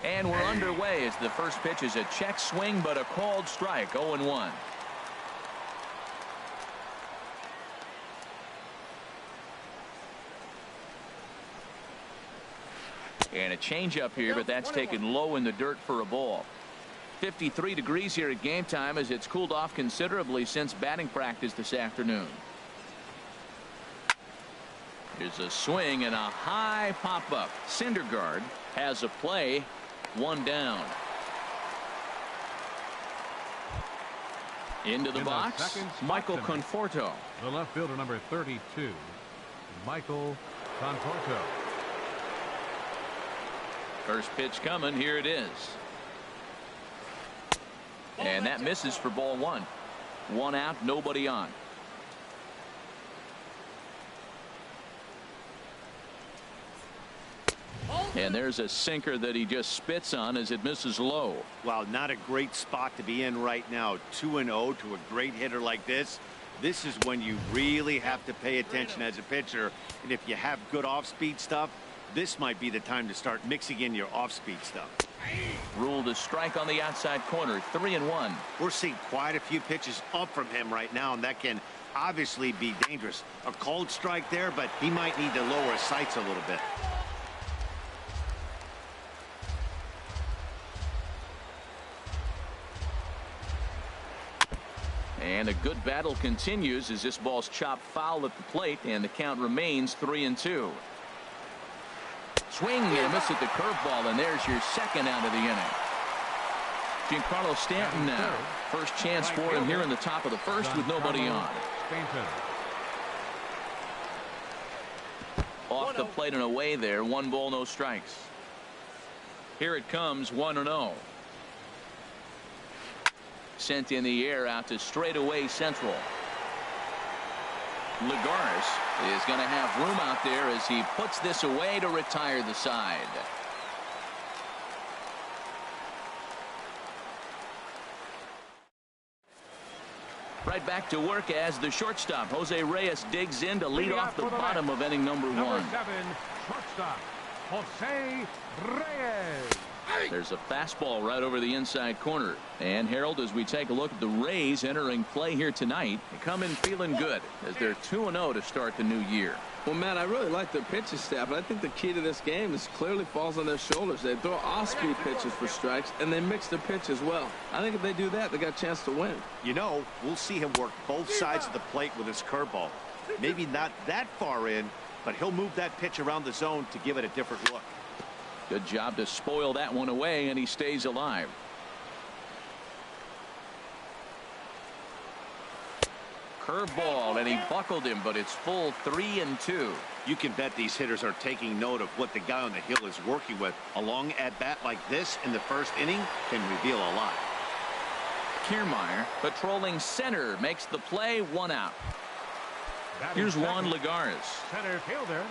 And we're underway as the first pitch is a check swing, but a called strike. 0-1. And a changeup here, but that's taken low in the dirt for a ball. 53 degrees here at game time as it's cooled off considerably since batting practice this afternoon. Here's a swing and a high pop-up. Syndergaard has a play. One down. Into the box, Michael Conforto. The left fielder, number 32, Michael Conforto. First pitch coming. Here it is. And that misses for ball one. One out, nobody on. And there's a sinker that he just spits on as it misses low. Wow, not a great spot to be in right now. 2-0 to a great hitter like this. This is when you really have to pay attention as a pitcher. And if you have good off-speed stuff, this might be the time to start mixing in your off-speed stuff. Ruled a strike on the outside corner. 3-1. We're seeing quite a few pitches up from him right now, and that can obviously be dangerous. A called strike there, but he might need to lower his sights a little bit. And a good battle continues as this ball's chopped foul at the plate, and the count remains 3-2. Swing and a miss at the curveball, and there's your second out of the inning. Giancarlo Stanton now. First chance for him here in the top of the first with nobody on. Off the plate and away there. 1 ball, no strikes. Here it comes. 1-0. Sent in the air out to straightaway central. Lagares is going to have room out there as he puts this away to retire the side. Right back to work as the shortstop Jose Reyes digs in to lead off the bottom of inning number 1. Number 7, shortstop Jose Reyes. There's a fastball right over the inside corner. And Harold, as we take a look at the Rays entering play here tonight, they come in feeling good as they're 2-0 to start the new year. Well, Matt, I really like their pitching staff, but I think the key to this game is clearly falls on their shoulders. They throw off-speed pitches for strikes, and they mix their pitch as well. I think if they do that, they got a chance to win. You know, we'll see him work both sides of the plate with his curveball. Maybe not that far in, but he'll move that pitch around the zone to give it a different look. Good job to spoil that one away, and he stays alive. Curveball, and he buckled him, but it's full 3-2. You can bet these hitters are taking note of what the guy on the hill is working with. A long at-bat like this in the first inning can reveal a lot. Kiermaier patrolling center makes the play. 1 out. Here's Juan Lagares. Center fielder.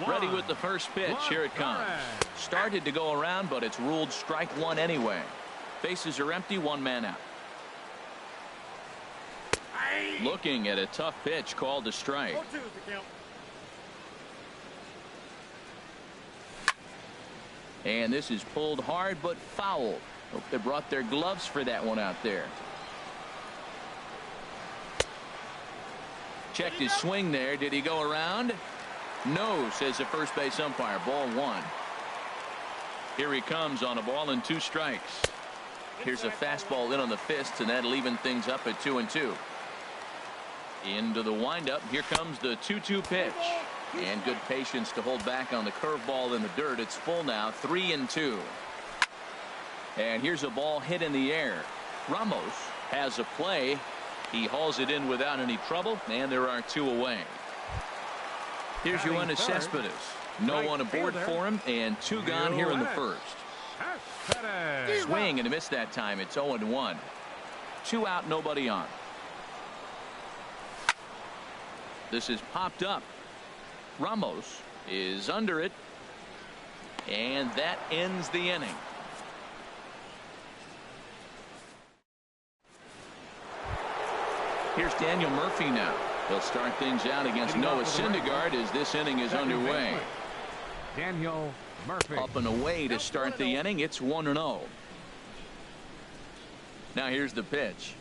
Ready with the first pitch. Here it comes. Started to go around, but it's ruled strike 1 anyway. Bases are empty. 1 man out. Looking at a tough pitch called to strike. And this is pulled hard but foul. Hope they brought their gloves for that one out there. Checked his swing there. Did he go around? No, says the first base umpire. Ball 1. Here he comes on a ball and 2 strikes. Here's a fastball in on the fist, and that'll even things up at 2-2. Into the windup. Here comes the 2-2 pitch. And good patience to hold back on the curveball in the dirt. It's full now. 3-2. And here's a ball hit in the air. Ramos has a play. He hauls it in without any trouble, and there are 2 away. Here's Yoenis Cespedes. No one aboard for him, and 2 gone here in the first. Swing and a miss that time. It's 0-1. 2 out, nobody on. This is popped up. Ramos is under it, and that ends the inning. Here's Daniel Murphy now. He'll start things out against Noah Syndergaard as this inning is underway. Daniel Murphy. Up and away to start the inning. It's 1-0. Now here's the pitch.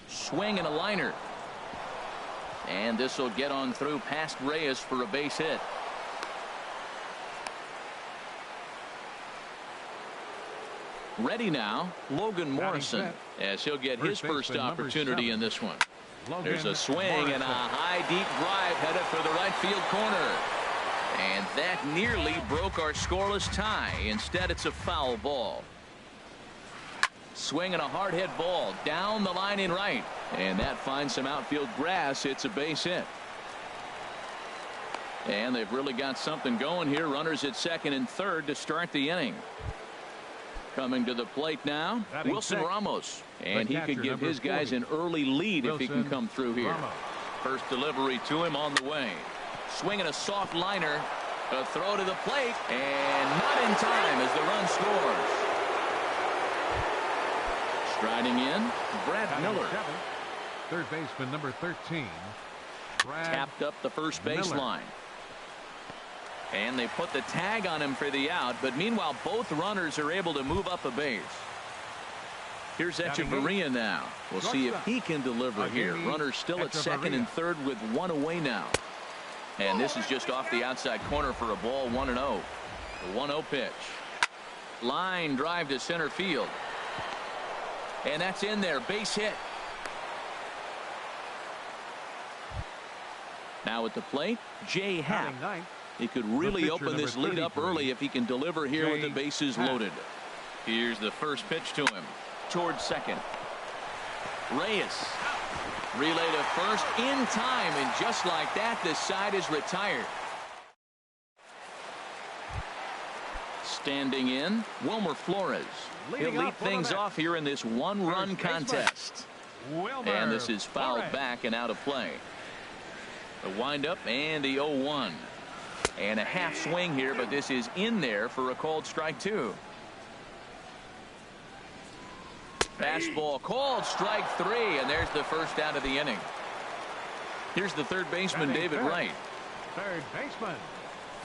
Swing and a liner. And this will get on through past Reyes for a base hit. Ready now, Logan Morrison, as he'll get his first opportunity in this one. There's a swing and a high deep drive headed for the right field corner. And that nearly broke our scoreless tie. Instead, it's a foul ball. Swing and a hard hit ball down the line in right. And that finds some outfield grass. It's a base hit. And they've really got something going here. Runners at second and third to start the inning. Coming to the plate now, Wilson Ramos. And he could give his guys an early lead if he can come through here. First delivery to him on the way. Swinging a soft liner. A throw to the plate. And not in time as the run scores. Striding in, Brad Miller. Third baseman number 13. Tapped up the first baseline. And they put the tag on him for the out, but meanwhile both runners are able to move up a base. Here's Echeverria now. We'll see if he can deliver here. Runners still at second and third with one away now. And this is just off the outside corner for a ball. 1-0. The 1-0 pitch. Line drive to center field. And that's in there. Base hit. Now at the plate, Jay Happ. He could really open this lead up early if he can deliver here with the bases loaded. Here's the first pitch to him. Towards second. Reyes. Relay to first in time, and just like that, this side is retired. Standing in, Wilmer Flores. He'll lead things off here in this one-run contest. And this is fouled back and out of play. The windup and the 0-1. And a half swing here, but this is in there for a called strike two. Fastball called strike three, and there's the first out of the inning. Here's the third baseman, David Wright. Third baseman,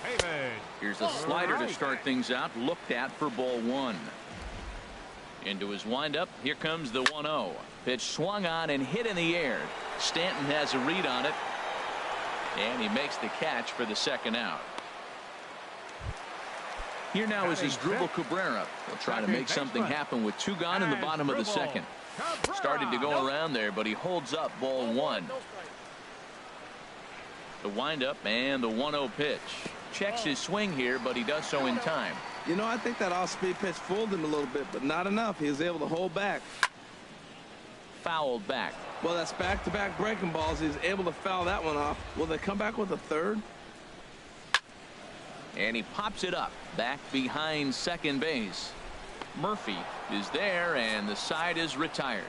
David. Here's the slider to start things out, looked at for ball one. Into his windup, here comes the 1-0. Pitch swung on and hit in the air. Stanton has a read on it. And he makes the catch for the second out. Here now is Asdrubal Cabrera. He'll try to make something happen with two gone in the bottom of the second. Started to go around there, but he holds up ball one. The windup and the 1-0 pitch. Checks his swing here, but he does so in time. You know, I think that off-speed pitch fooled him a little bit, but not enough. He was able to hold back. Fouled back. Well, that's back-to-back breaking balls. He's able to foul that one off. Will they come back with a third? And he pops it up back behind second base. Murphy is there, and the side is retired.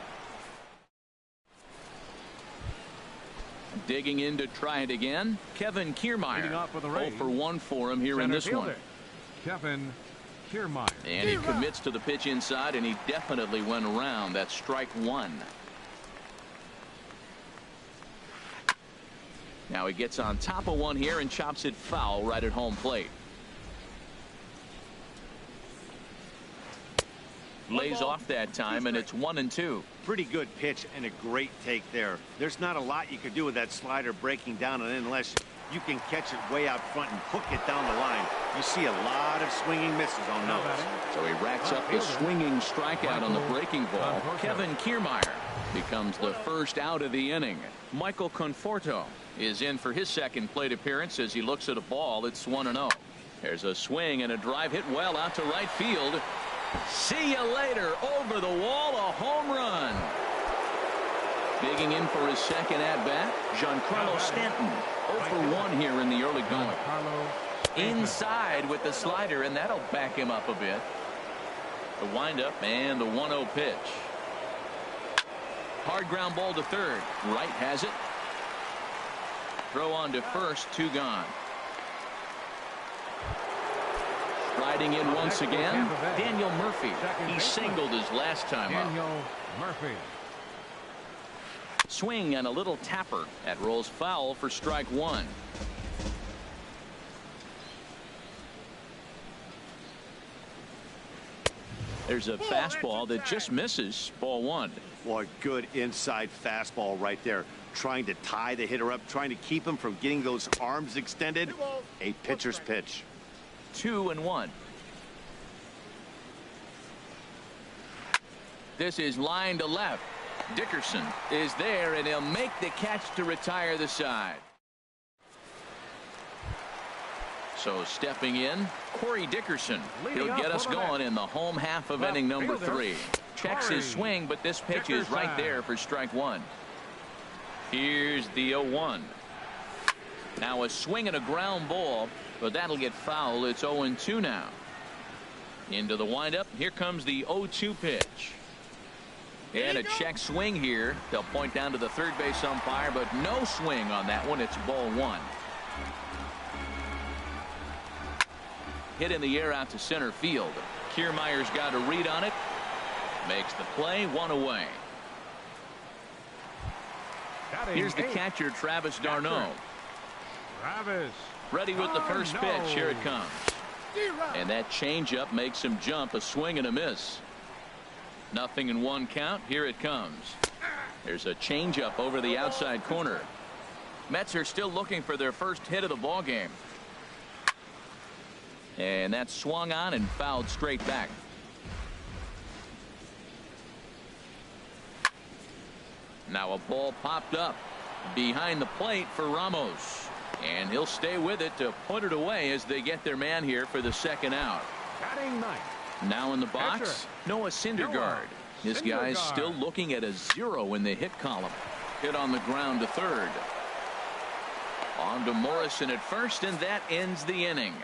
Digging in to try it again, Kevin Kiermaier. 0 for 1 for him here in this one. Kevin Kiermaier. And he commits to the pitch inside, and he definitely went around. That's strike one. Now he gets on top of one here and chops it foul right at home plate. Lays off that time, and it's 1-2. Pretty good pitch and a great take there. There's not a lot you could do with that slider breaking down, and unless you can catch it way out front and hook it down the line, you see a lot of swinging misses on those. So he racks up the swinging strikeout on the breaking ball. Kevin Kiermaier becomes the first out of the inning. Michael Conforto is in for his second plate appearance as he looks at a ball. It's 1-0. There's a swing and a drive hit well out to right field. See you later. Over the wall, a home run. Digging in for his second at-bat, Giancarlo Stanton. 0 for 1 here in the early going. Inside with the slider, and that'll back him up a bit. The windup and the 1-0 pitch. Hard ground ball to third. Wright has it. Throw on to first, 2 gone. Riding in once again, Daniel Murphy. He singled his last time up. Daniel Murphy. Swing and a little tapper. That rolls foul for strike one. There's a fastball that just misses. Ball one. Well, a good inside fastball right there. Trying to tie the hitter up, trying to keep him from getting those arms extended. A pitcher's pitch. 2-1. This is line to left. Dickerson is there, and he'll make the catch to retire the side. So stepping in, Corey Dickerson. He'll get us going in the home half of inning number 3. Checks his swing, but this pitch is right there for strike one. Here's the 0-1. Now a swing and a ground ball, but that'll get foul. It's 0-2 now. Into the windup. Here comes the 0-2 pitch. And a check swing here. They'll point down to the third base umpire, but no swing on that one. It's ball one. Hit in the air out to center field. Kiermaier's got a read on it. Makes the play, one away. Here's the catcher, Travis d'Arnaud. Travis. Ready with the first pitch. Here it comes. And that changeup makes him jump. A swing and a miss. 0-1 count. Here it comes. There's a changeup over the outside corner. Mets are still looking for their first hit of the ball game. And that swung on and fouled straight back. Now a ball popped up behind the plate for Ramos. And he'll stay with it to put it away as they get their man here for the second out. Batting ninth. Now in the box, Noah Syndergaard. This guy's still looking at a 0 in the hit column. Hit on the ground to third. On to Morrison at first, and that ends the inning.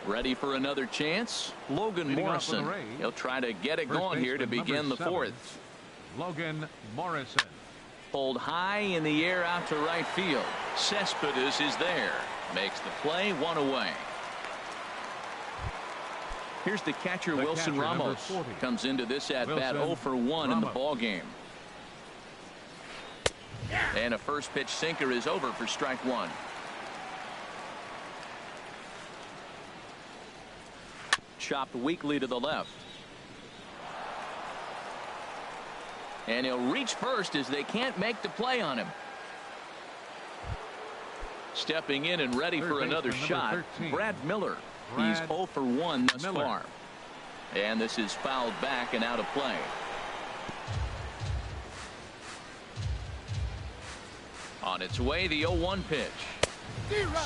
Ready for another chance? Logan Morrison. He'll try to get it going here to begin the fourth. Logan Morrison. Pulled high in the air out to right field. Cespedes is there. Makes the play, one away. Here's the catcher, Wilson Ramos. Comes into this at bat 0 for 1 in the ball game. And a first pitch sinker is over for strike one. Chopped weakly to the left. And he'll reach first as they can't make the play on him. Stepping in and ready for another shot, Brad Miller. He's 0 for 1 thus far. And this is fouled back and out of play. On its way, the 0-1 pitch.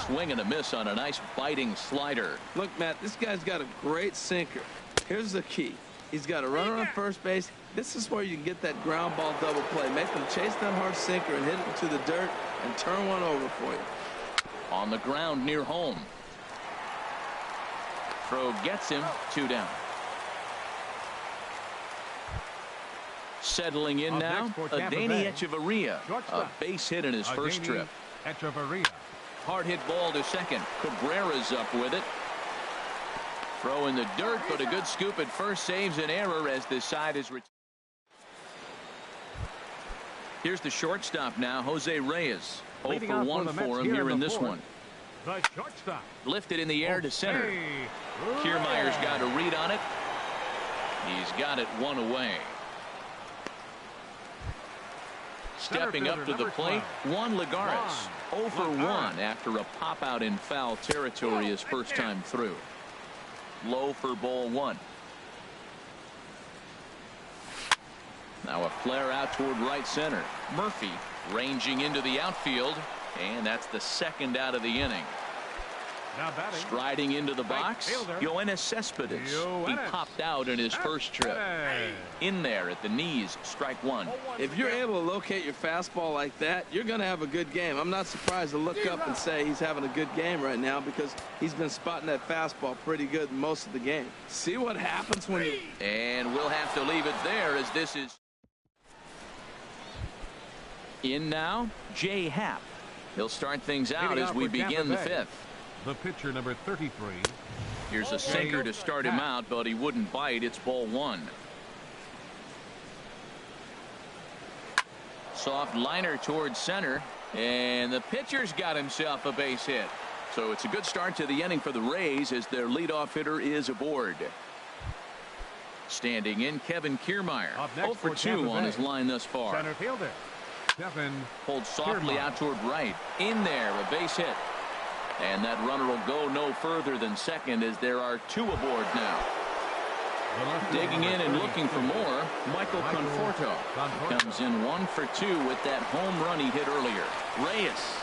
Swing and a miss on a nice biting slider. Look, Matt, this guy's got a great sinker. Here's the key. He's got a runner on first base. This is where you can get that ground ball double play. Make him chase that hard sinker and hit it into the dirt and turn one over for you. On the ground near home. Throw gets him, 2 down. Settling in now, Adeiny Echeverria. A base hit in his first trip. Hard hit ball to second. Cabrera's up with it. Throw in the dirt, but a good scoop at first saves an error as this side is. Here's the shortstop now, Jose Reyes. 0 for 1 for him here in this one. The shortstop. Lifted in the air to center. Kiermaier's got a read on it. He's got it, one away. Stepping up to the plate, Juan Lagares. 0 for 1 after a pop out in foul territory his first time through. Low for ball one. Now a flare out toward right center. Murphy ranging into the outfield, and that's the second out of the inning. Now batting. Striding into the box, Yoenis Cespedes. He popped out in his first trip. In there at the knees, strike one. If you're able to locate your fastball like that, you're going to have a good game. I'm not surprised to look up and say he's having a good game right now because he's been spotting that fastball pretty good most of the game. See what happens when you... And we'll have to leave it there as this is... In now, Jay Happ. He'll start things out as we begin the fifth. The pitcher, number 33. Here's a sinker to start him out, but he wouldn't bite. It's ball one. Soft liner towards center, and the pitcher's got himself a base hit. So it's a good start to the inning for the Rays as their leadoff hitter is aboard. Standing in, Kevin Kiermaier. 0 for 2 on his line thus far. Center fielder, Kevin Pulled softly Kiermaier. out toward right. In there, a base hit. And that runner will go no further than second as there are 2 aboard now. Digging in and looking for more, Michael Conforto comes in 1 for 2 with that home run he hit earlier. Reyes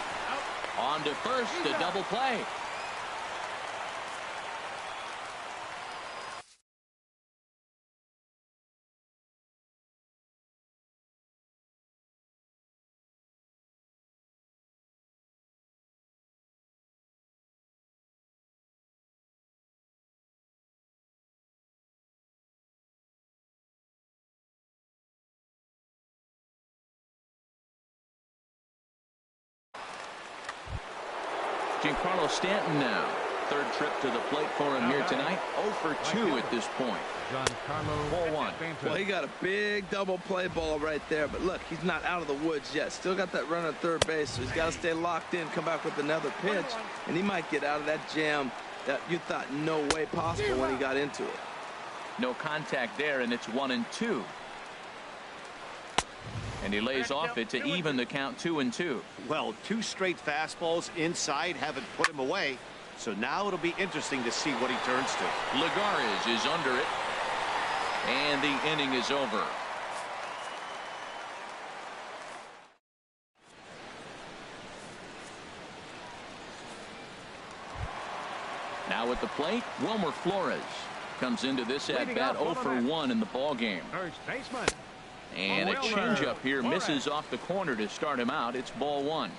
on to first, a double play. Giancarlo Stanton now. Third trip to the plate for him here tonight. 0 for 2 at this point. Giancarlo Ball 1. Well, he got a big double play ball right there. But look, he's not out of the woods yet. Still got that run at third base. So he's got to stay locked in, come back with another pitch. And he might get out of that jam that you thought no way possible when he got into it. No contact there, and it's 1-2. And he lays off it to even the count 2-2. Well, 2 straight fastballs inside haven't put him away. So now it'll be interesting to see what he turns to. Lagares is under it. And the inning is over. Now at the plate, Wilmer Flores comes into this at bat 0 for 1 in the ball game. First baseman. And a Wilmer changeup here Flores. misses off the corner to start him out. It's ball 1.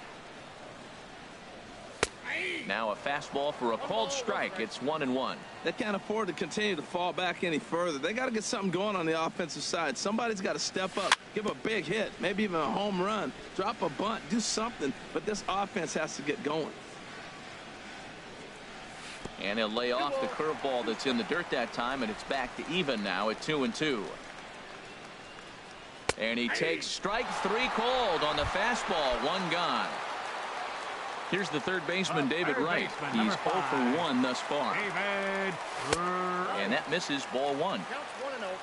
Now a fastball for a called strike. It's 1-1. They can't afford to continue to fall back any further. They got to get something going on the offensive side. Somebody's got to step up, give a big hit, maybe even a home run, drop a bunt, do something. But this offense has to get going. And he'll lay off the curveball that's in the dirt that time, and it's back to even now at 2-2. And he takes strike 3 called on the fastball. 1 gone. Here's the third baseman, David Wright. He's 0 for 1 thus far. And that misses ball 1.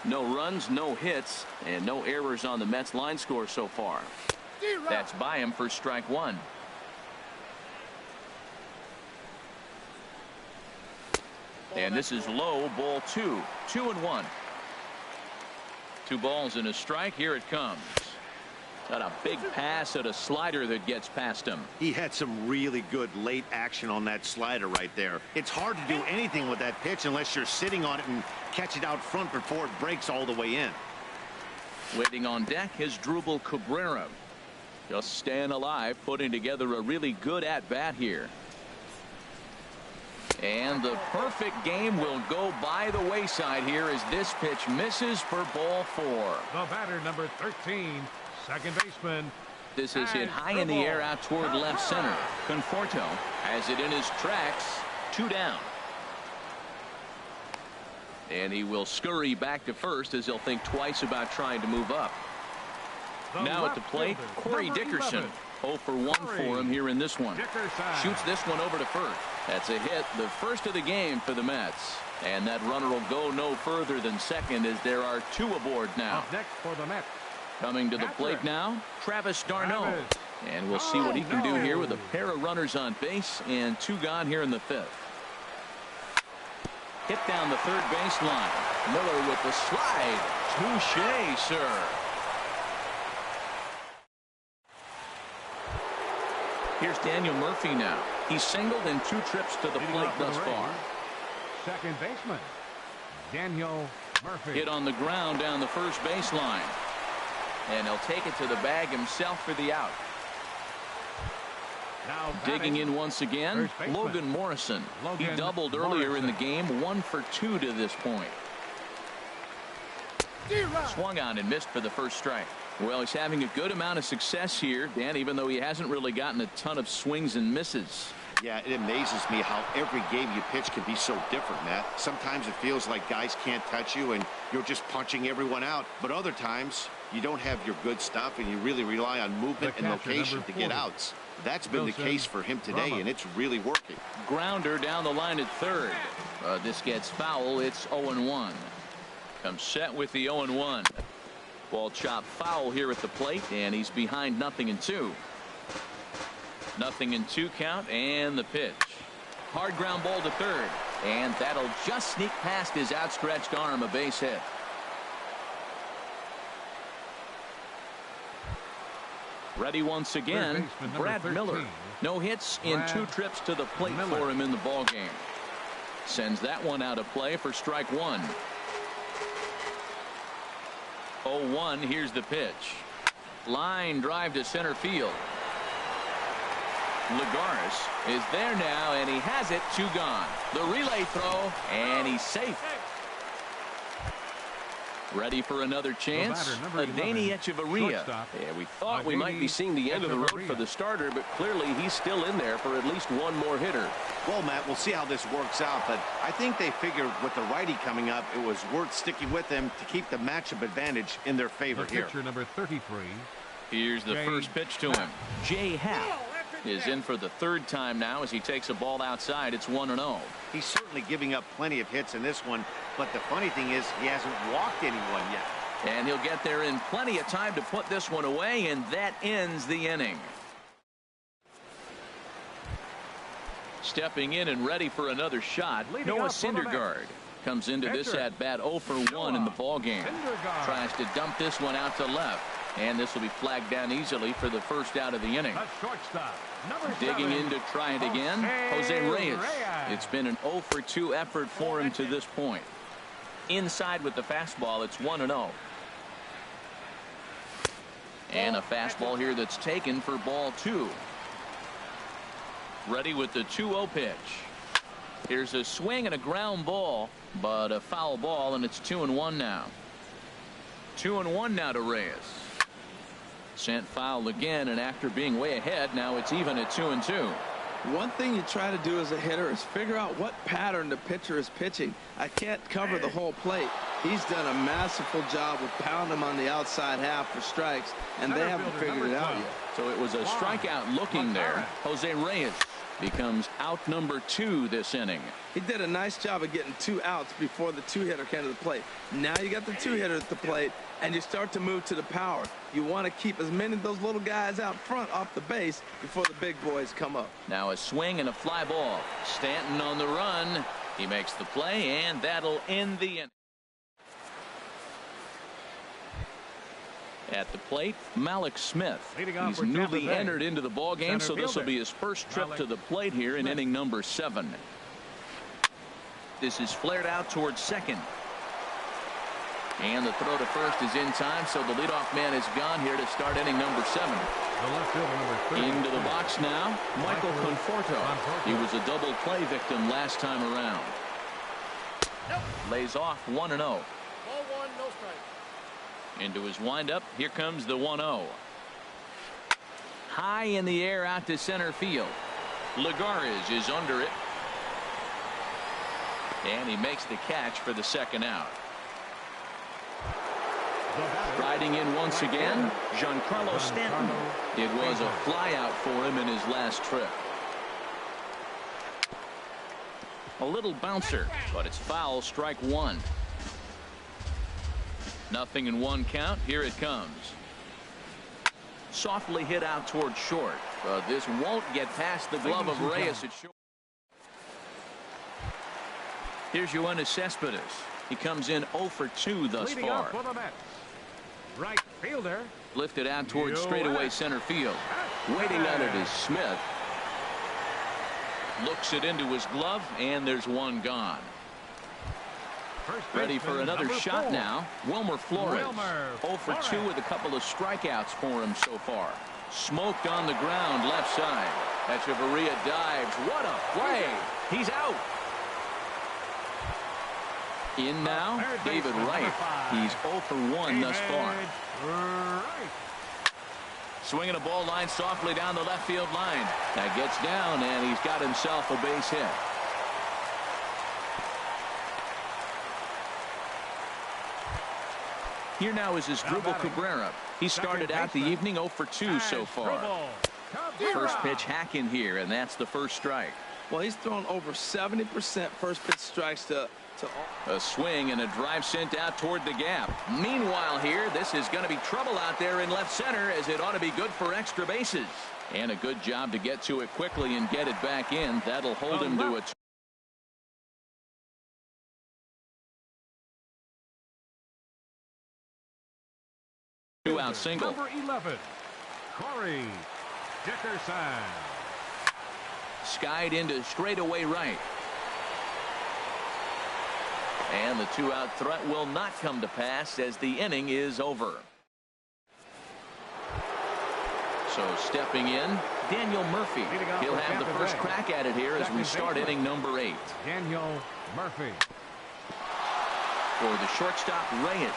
No runs, no hits, and no errors on the Mets line score so far. That's by him for strike 1. And this is low, ball 2. 2-1. 2 balls and a strike. Here it comes. Got a big pass at a slider that gets past him. He had some really good late action on that slider right there. It's hard to do anything with that pitch unless you're sitting on it and catch it out front before it breaks all the way in. Waiting on deck is Drupal Cabrera. Just staying alive, putting together a really good at-bat here. And the perfect game will go by the wayside here as this pitch misses for ball 4. The batter, number 13, second baseman. This is hit high in the air out toward left center. Conforto has it in his tracks. 2 down. And he will scurry back to first as he'll think twice about trying to move up. Now at the plate, Corey Dickerson. 0 for 1 for him here in this one. Shoots this one over to first. That's a hit, the first of the game for the Mets. And that runner will go no further than second as there are 2 aboard now. Up next for the Mets. Coming to the plate now, Travis d'Arnaud. And we'll see what he can do here with a pair of runners on base and 2 gone here in the 5th. Hit down the third baseline. Miller with the slide. Touché, sir. Here's Daniel Murphy now. He's singled in 2 trips to the plate thus far. Second baseman, Daniel Murphy. Hit on the ground down the first baseline. And he'll take it to the bag himself for the out. Now digging in once again, Logan Morrison. He doubled earlier in the game, 1 for 2 to this point. Swung on and missed for the first strike. Well, he's having a good amount of success here, Dan, even though he hasn't really gotten a ton of swings and misses. Yeah, it amazes me how every game you pitch can be so different, Matt. Sometimes it feels like guys can't touch you and you're just punching everyone out. But other times you don't have your good stuff and you really rely on movement and location to get outs. That's been the case for him today, and it's really working. Grounder down the line at third. This gets foul. It's 0-1. Comes set with the 0-1. Ball chopped foul here at the plate, and he's behind 0-2. 0-2 count, and the pitch. Hard ground ball to third, and that'll just sneak past his outstretched arm, a base hit. Ready once again, Brad Miller. No hits in 2 trips to the plate for him in the ballgame. Sends that one out of play for strike 1. 0-1, here's the pitch. Line drive to center field. Lagares is there now, and he has it. 2 gone. The relay throw, and he's safe. Ready for another chance. Adeiny Echeverria. Yeah, we thought we might be seeing the end of the road for the starter, but clearly he's still in there for at least one more hitter. Well, Matt, we'll see how this works out, but I think they figured with the righty coming up, it was worth sticking with him to keep the matchup advantage in their favor here. Pitcher number 33. Here's the first pitch to him. Jay Happ is in for the 3rd time now as he takes a ball outside. It's 1-0. He's certainly giving up plenty of hits in this one, but the funny thing is he hasn't walked anyone yet. And he'll get there in plenty of time to put this one away, and that ends the inning. Stepping in and ready for another shot, Noah Syndergaard comes into this at bat 0 for 1 in the ballgame. Tries to dump this one out to left, and this will be flagged down easily for the first out of the inning. Digging in to try it again, Jose Reyes. It's been an 0 for 2 effort for him to this point. Inside with the fastball, it's 1-0. And a fastball here that's taken for ball 2. Ready with the 2-0 pitch. Here's a swing and a ground ball, but a foul ball, and it's 2-1 now. 2-1 now to Reyes. Sent foul again, and after being way ahead, now it's even at 2-2. One thing you try to do as a hitter is figure out what pattern the pitcher is pitching. I can't cover the whole plate. He's done a masterful job of pounding him on the outside half for strikes, and they haven't figured it out yet. So it was a strikeout looking there. Jose Reyes becomes out number 2 this inning. He did a nice job of getting 2 outs before the 2-hitter came to the plate. Now you got the 2-hitter at the plate, and you start to move to the power. You want to keep as many of those little guys out front off the base before the big boys come up. Now a swing and a fly ball. Stanton on the run. He makes the play, and that'll end the inning. At the plate, Malik Smith. He's newly entered into the ball game, so this will be his first trip to the plate here in inning number 7. This is flared out towards second. And the throw to first is in time, so the leadoff man is gone here to start inning number 7. Into the box now, Michael Conforto. He was a double play victim last time around. Lays off 1-0. Ball 1, no strike. Into his windup, here comes the 1-0. High in the air out to center field. Lagares is under it. And he makes the catch for the second out. Riding in once again, Giancarlo Stanton. It was a flyout for him in his last trip. A little bouncer, but it's foul, strike 1. 0-1 count. Here it comes. Softly hit out toward short, but this won't get past the glove of Reyes at short. Here's Yoenis Cespedes. He comes in 0 for 2 thus far. Right fielder. Lifted out towards straightaway center field. Waiting on it is Smith. Looks it into his glove, and there's one gone. Ready for another shot now. Wilmer Flores. 0 for 2 with a couple of strikeouts for him so far. Smoked on the ground left side. Echeverria dives. What a play. He's out. In now, David Wright. He's 0 for 1 thus far. Swinging a ball line softly down the left field line. That gets down, and he's got himself a base hit. Here now is Asdrubal Cabrera. He started out the evening 0 for 2 so far. First pitch hacking here, and that's the first strike. Well, he's thrown over 70% first pitch strikes to a swing and a drive sent out toward the gap. Meanwhile here, this is going to be trouble out there in left center, as it ought to be good for extra bases. And a good job to get to it quickly and get it back in. That'll hold him to a 2-out single. Number 11, Corey Dickerson. Skied into straightaway right. And the 2-out threat will not come to pass as the inning is over. So stepping in, Daniel Murphy. He'll have the first crack at it here as we start inning number 8. Daniel Murphy. For the shortstop, Reyes.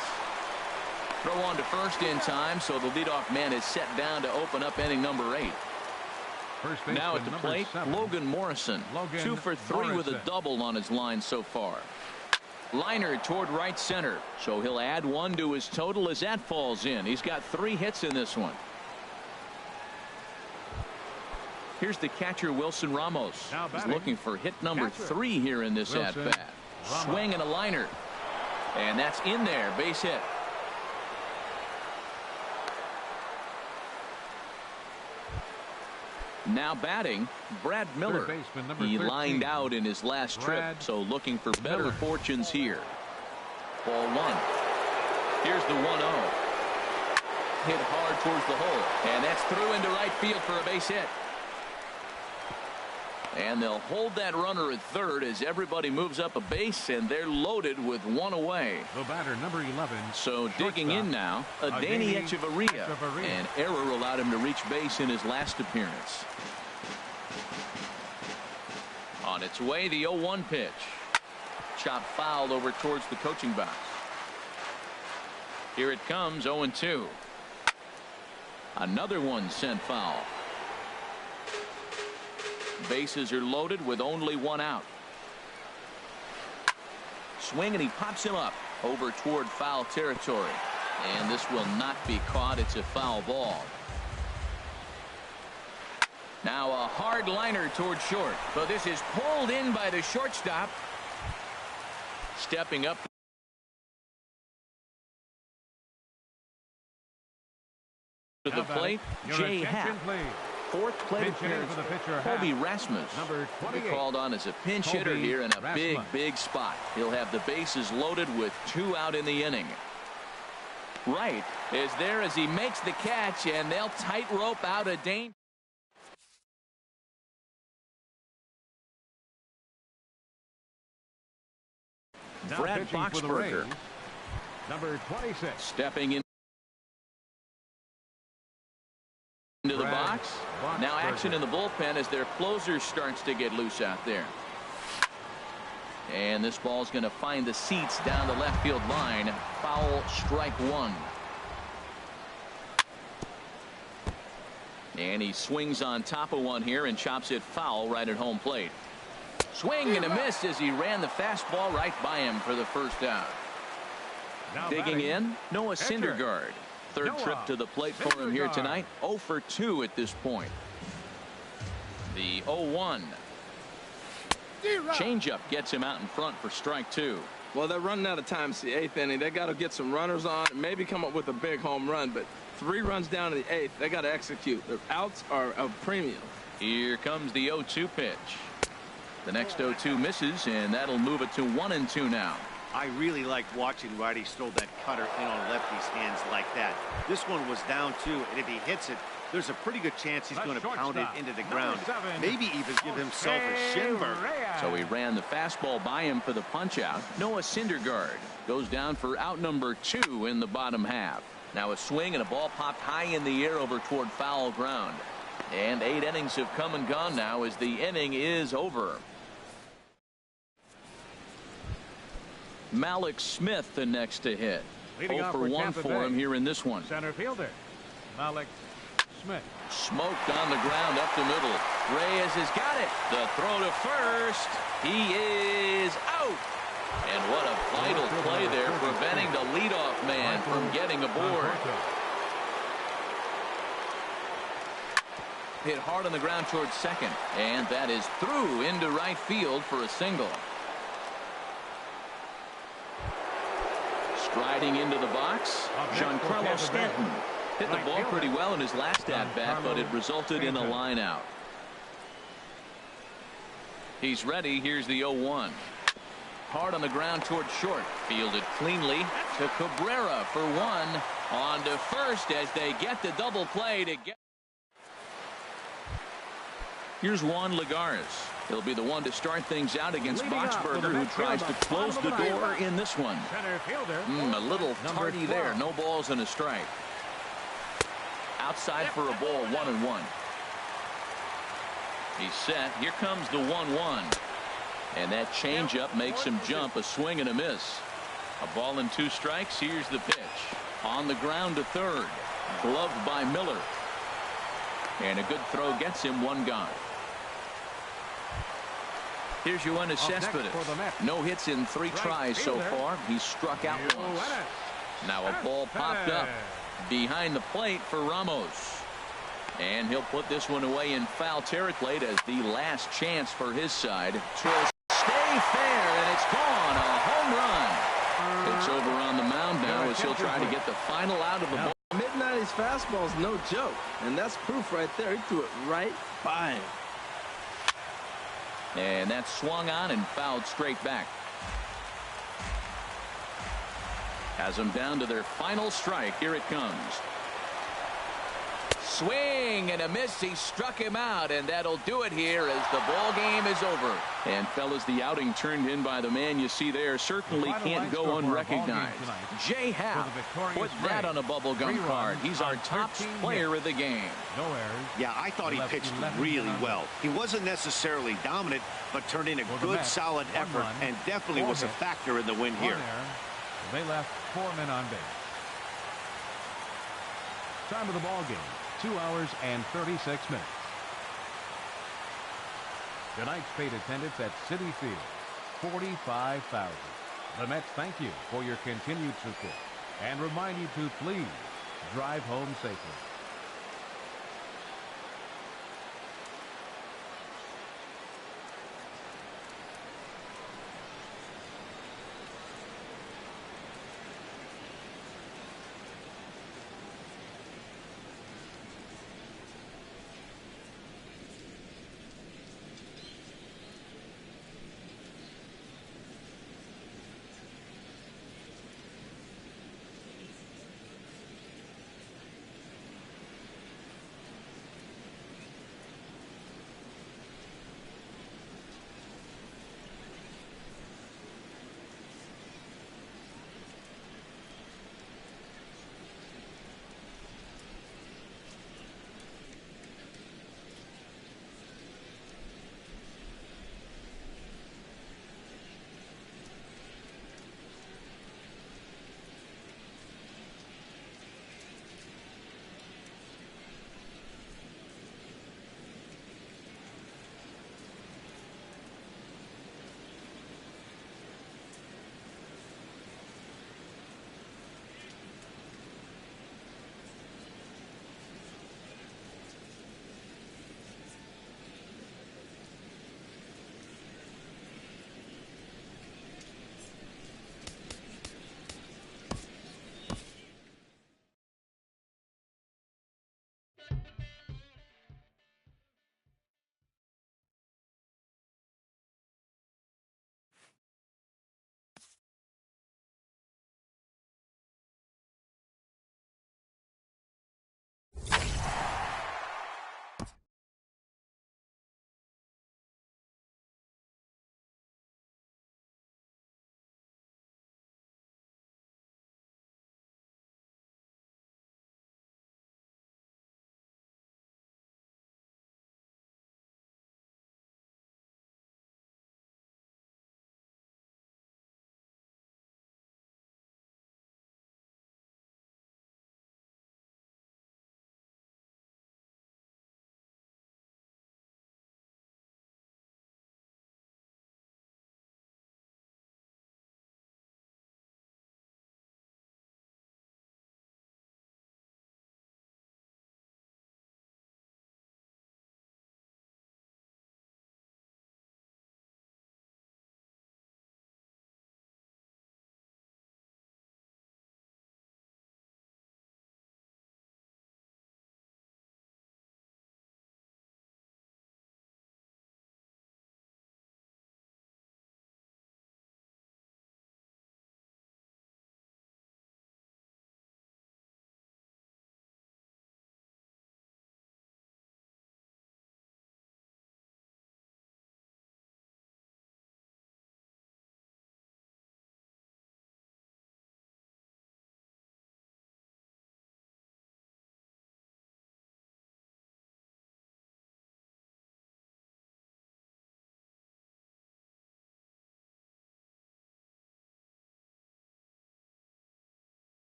Throw on to first in time, so the leadoff man is set down to open up inning number 8. Now at the plate, 7. Logan Morrison. 2 for 3 with a double on his line so far. Liner toward right center, so he'll add 1 to his total as that falls in. He's got 3 hits in this one. Here's the catcher, Wilson Ramos. He's looking for hit number 3 here in this at-bat. Swing and a liner. And that's in there, base hit. Now batting, Brad Miller. He lined out in his last trip, so looking for better fortunes here. Ball 1. Here's the 1-0. Hit hard towards the hole, and that's through into right field for a base hit. And they'll hold that runner at third as everybody moves up a base, and they're loaded with 1 away. The batter, number 11. So digging in now, Adeiny Echeverria. An error allowed him to reach base in his last appearance. On its way, the 0-1 pitch. Chop fouled over towards the coaching box. Here it comes, 0-2. Another one sent foul. Bases are loaded with only 1 out. Swing, and he pops him up over toward foul territory. And this will not be caught. It's a foul ball. Now a hard liner toward short. But this is pulled in by the shortstop. Stepping up to the plate, Jay Happ. 4th plate appearance for Colby Rasmus. He called on as a pinch hitter here in a big spot. He'll have the bases loaded with 2 out in the inning. Wright is there as he makes the catch, and they'll tightrope out a danger. Brad Boxberger, number 26, stepping in into the box. Now action in the bullpen as their closer starts to get loose out there. And this ball's going to find the seats down the left field line. Foul, strike 1. And he swings on top of one here and chops it foul right at home plate. Swing and a miss as he ran the fastball right by him for the first out. Digging in, Noah Syndergaard. 3rd trip to the plate for him here tonight. 0 for 2 at this point. The 0-1. Changeup gets him out in front for strike 2. Well, they're running out of time. It's the 8th inning. They got to get some runners on and maybe come up with a big home run. But 3 runs down in the 8th. They got to execute. Their outs are a premium. Here comes the 0-2 pitch. The next 0-2 misses, and that'll move it to 1-2 now. I really like watching righties throw that cutter in on lefties' hands like that. This one was down 2, and if he hits it, there's a pretty good chance he's going to pound it into the ground. Maybe even give himself a shin burn. So he ran the fastball by him for the punch out. Noah Syndergaard goes down for out number 2 in the bottom half. Now a swing and a ball popped high in the air over toward foul ground. And 8 innings have come and gone now as the inning is over. Malik Smith the next to hit. 0 for 1 for him here in this one. Center fielder Malik Smith. Smoked on the ground up the middle. Reyes has got it. The throw to first. He is out. And what a vital play there, preventing the leadoff man from getting aboard. hit hard on the ground towards second. And that is through into right field for a single. Striding into the box, Giancarlo Stanton. Hit the ball pretty well in his last at-bat, but it resulted in a line out. He's ready. Here's the 0-1. Hard on the ground towards short. Fielded cleanly to Cabrera for one. On to first as they get the double play to get. Here's Juan Lagares. He'll be the one to start things out against Boxberger, who tries to close the door in this one. A little tardy there. No balls and a strike. Outside for a ball, 1-1. He's set. Here comes the 1-1. And that changeup makes him jump. A swing and a miss. A ball and 2 strikes. Here's the pitch. On the ground to third. Gloved by Miller. And a good throw gets him 1 gone. Here's Yoenis Cespedes. No hits in 3 tries so far. He's struck out once. Now a ball popped up behind the plate for Ramos. And he'll put this one away in foul territory as the last chance for his side. To stay fair, and it's gone. A home run. It's over on the mound now as he'll try to get the final out of the ball. Mid-90s fastball is no joke, and that's proof right there. He threw it right by him. And that swung on and fouled straight back. Has them down to their final strike. Here it comes. Swing and a miss. He struck him out, and that'll do it here as the ball game is over. And fellas, the outing turned in by the man you see there certainly can't go unrecognized. Jay Happ put that on a bubblegum card. He's our top player of the game. Yeah, I thought he pitched really well. He wasn't necessarily dominant, but turned in a good, solid effort, and definitely was a factor in the win here. They left 4 men on base. Time of the ball game, 2 hours and 36 minutes. Tonight's paid attendance at Citi Field, 45,000. The Mets thank you for your continued support and remind you to please drive home safely.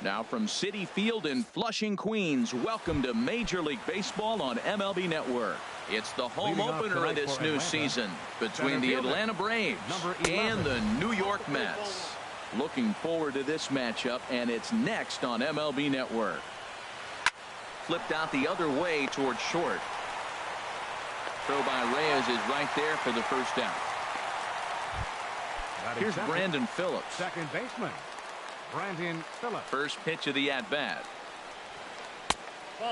Now from Citi Field in Flushing, Queens, welcome to Major League Baseball on MLB Network. It's the home opener of this new season between the Atlanta Braves and the New York Mets. Looking forward to this matchup, and it's next on MLB Network. Flipped out the other way towards short. Throw by Reyes is right there for the first down. Here's Brandon Phillips. Second baseman, Brandon Phillips. First pitch of the at-bat.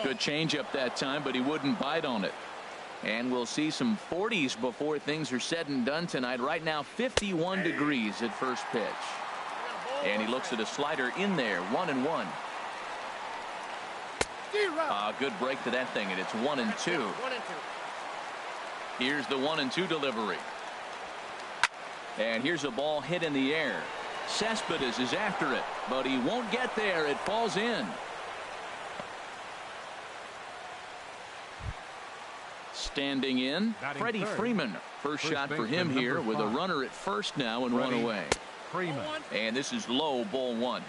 Good changeup that time, but he wouldn't bite on it. And we'll see some 40s before things are said and done tonight. Right now, 51 degrees at first pitch. And he looks at a slider in there, 1-1. Good break to that thing, and it's 1-2. Here's the 1-2 delivery. And here's a ball hit in the air. Cespedes is after it, but he won't get there. It falls in. Standing in, Freddie Freeman. First shot for him here with a runner at first now and one away. Freeman. And this is low, ball one.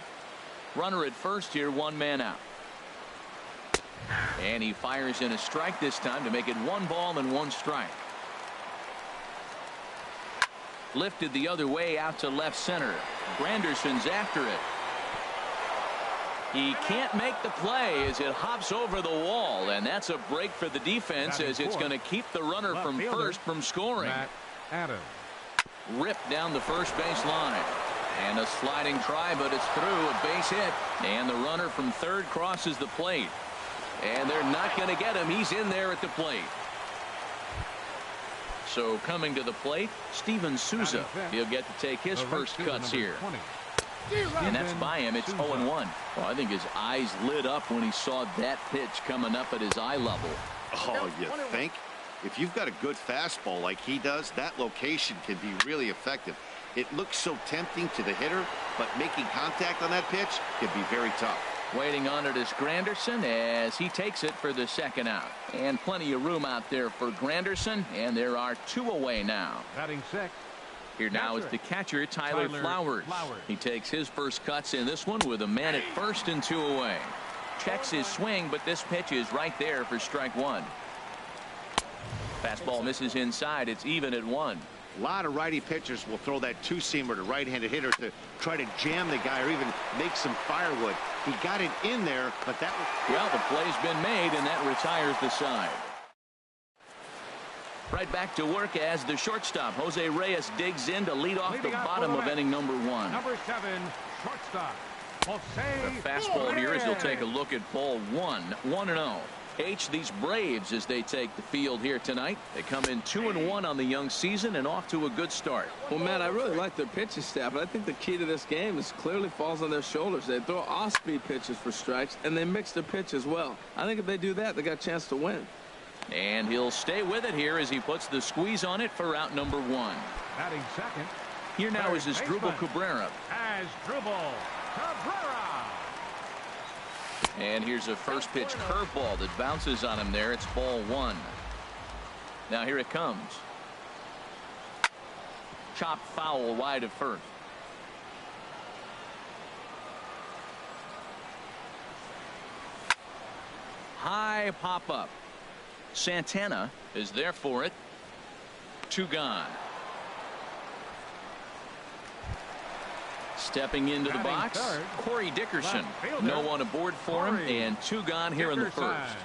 Runner at first here, one man out. And he fires in a strike this time to make it 1 ball and 1 strike. Lifted the other way out to left center. Granderson's after it. He can't make the play as it hops over the wall, and that's a break for the defense as it's going to keep the runner from first from scoring. Ripped down the first base line. And a sliding try, but it's through. A base hit. And the runner from third crosses the plate. And they're not going to get him. He's in there at the plate. So coming to the plate, Steven Souza. He'll get to take his first cuts here. And that's by him. It's 0-1. Well, I think his eyes lit up when he saw that pitch coming up at his eye level. Oh, you think? If you've got a good fastball like he does, that location can be really effective. It looks so tempting to the hitter, but making contact on that pitch can be very tough. Waiting on it is Granderson as he takes it for the second out. And plenty of room out there for Granderson, and there are 2 away now. Batting sixth. Here now is the catcher, Tyler Flowers. He takes his first cuts in this one with a man at first and 2 away. Checks his swing, but this pitch is right there for strike 1. Fastball misses inside. It's even at 1. A lot of righty pitchers will throw that two-seamer to right-handed hitters to try to jam the guy or even make some firewood. He got it in there, but that was... Well, the play's been made, and that retires the side. Right back to work as the shortstop, Jose Reyes, digs in to lead off the bottom of inning number 1. Number 7, shortstop, Jose The fastball Reyes. here as he'll take a look at ball 1, 1-0. These Braves as they take the field here tonight. They come in 2-1 on the young season and off to a good start. Well, Matt, I really like their pitching staff, but I think the key to this game is clearly falls on their shoulders. They throw off-speed pitches for strikes, and they mix their pitch as well. I think if they do that, they got a chance to win. And he'll stay with it here as he puts the squeeze on it for out number 1. Batting second. Here now is Asdrubal Cabrera. Asdrubal Cabrera. And here's a first pitch curveball that bounces on him there. It's ball 1. Now here it comes. Chopped foul wide of first. High pop up. Santana is there for it. 2 gone. Stepping into the box, Corey Dickerson. No one aboard for him, and 2 gone here in the first.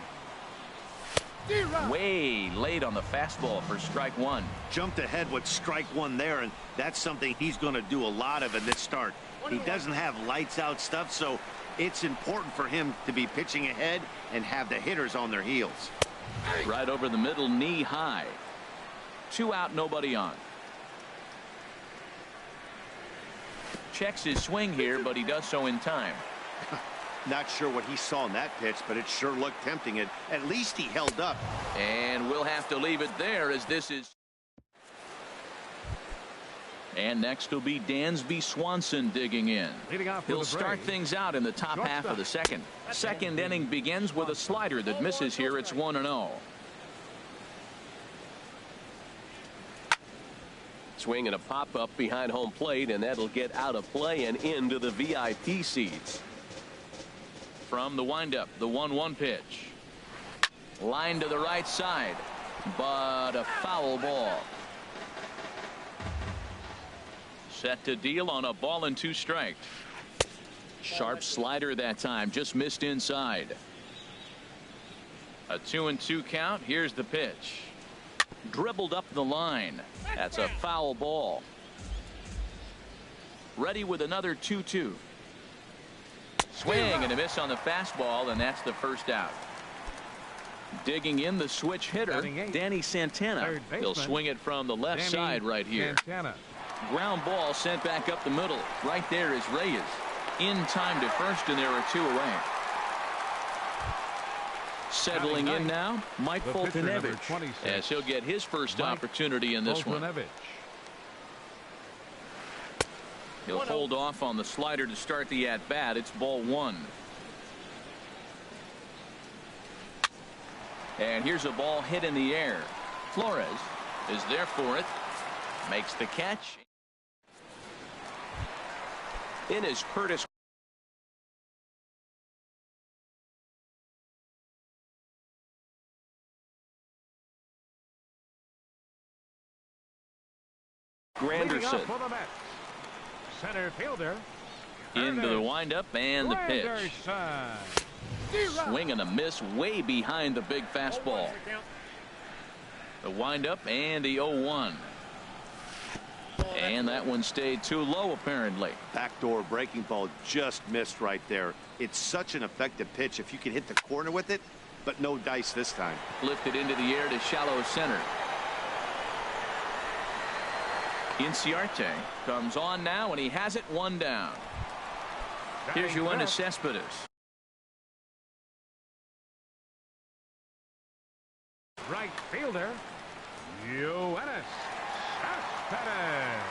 Way late on the fastball for strike 1. Jumped ahead with strike 1 there, and that's something he's going to do a lot of in this start. He doesn't have lights out stuff, so it's important for him to be pitching ahead and have the hitters on their heels. Right over the middle, knee high. 2 out, nobody on. Checks his swing here, but he does so in time. Not sure what he saw in that pitch, but it sure looked tempting. And at least he held up. And we'll have to leave it there as this is. And next will be Dansby Swanson digging in. He'll start things out in the top half of the second. Second inning begins with a slider that misses here. It's 1-0. Swing and a pop-up behind home plate, and that'll get out of play and into the VIP seats. From the windup, the 1-1 pitch. Line to the right side, but a foul ball. Set to deal on a ball and 2 strikes. Sharp slider that time, just missed inside. A 2-2 count. Here's the pitch. Dribbled up the line. That's a foul ball. Ready with another 2-2. Swing and a miss on the fastball, and that's the first out. Digging in the switch hitter, Danny Santana. He'll swing it from the left side right here. Santana. Ground ball sent back up the middle. Right there is Reyes. In time to first, and there are 2 away. Settling in now, Mike Foltynewicz, as he'll get his first opportunity in this one. He'll hold off on the slider to start the at-bat. It's ball 1. And here's a ball hit in the air. Flores is there for it. Makes the catch. In is Curtis. Granderson. Center fielder. Into the windup and the pitch. Swing and a miss way behind the big fastball. The windup and the 0-1. And that one stayed too low apparently. Backdoor breaking ball just missed right there. It's such an effective pitch if you can hit the corner with it, but no dice this time. Lifted into the air to shallow center. Inciarte comes on now, and he has it 1 down. Here's Yoenis Cespedes. Right fielder, Yoenis Cespedes.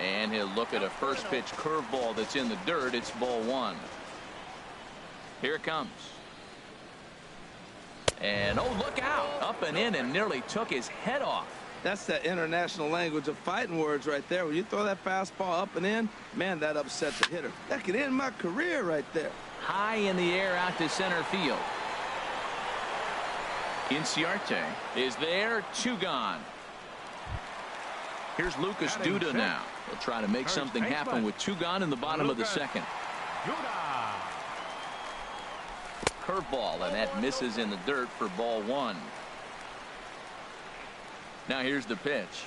And he'll look at a first pitch curveball that's in the dirt. It's ball 1. Here it comes. And oh, look out. Up and in and nearly took his head off. That's that international language of fighting words right there. When you throw that fastball up and in, man, that upset the hitter. That could end my career right there. High in the air out to center field. Inciarte is there. 2 gone. Here's Lucas Duda now. He'll try to make something happen with 2 gone in the bottom of the second. Curveball, and that misses in the dirt for ball 1. Now here's the pitch.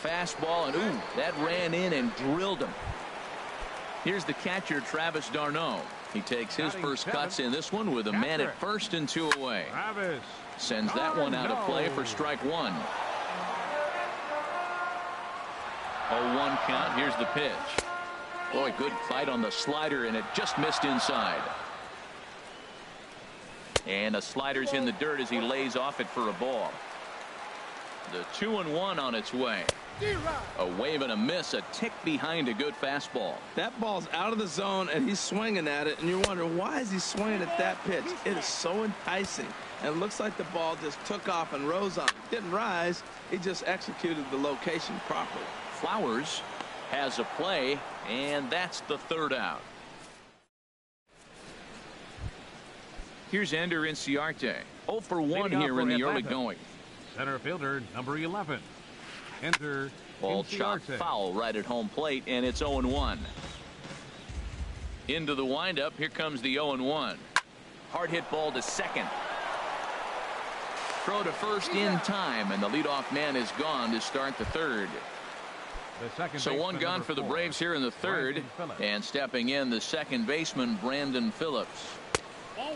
Fastball, and ooh, that ran in and drilled him. Here's the catcher, Travis d'Arnaud. He takes his first cuts in this one with a man at first and 2 away. Sends that one out of play for strike 1. 0-1 count. Here's the pitch. Boy, good fight on the slider, and it just missed inside. And the slider's in the dirt as he lays off it for a ball. The 2-1 on its way. A wave and a miss, a tick behind a good fastball. That ball's out of the zone, and he's swinging at it, and you're wondering, why is he swinging at that pitch? It is so enticing, and it looks like the ball just took off and rose on him. Didn't rise, he just executed the location properly. Flowers has a play, and that's the 3rd out. Here's Ender Inciarte. 0 for 1 here in the early going. Center fielder, number 11. Enter Ball chopped foul right at home plate, and it's 0-1. Into the windup. Here comes the 0-1. Hard hit ball to second. Throw to first in time, and the leadoff man is gone to start the 3rd. So 1 gone for the Braves here in the 3rd, and stepping in the second baseman, Brandon Phillips.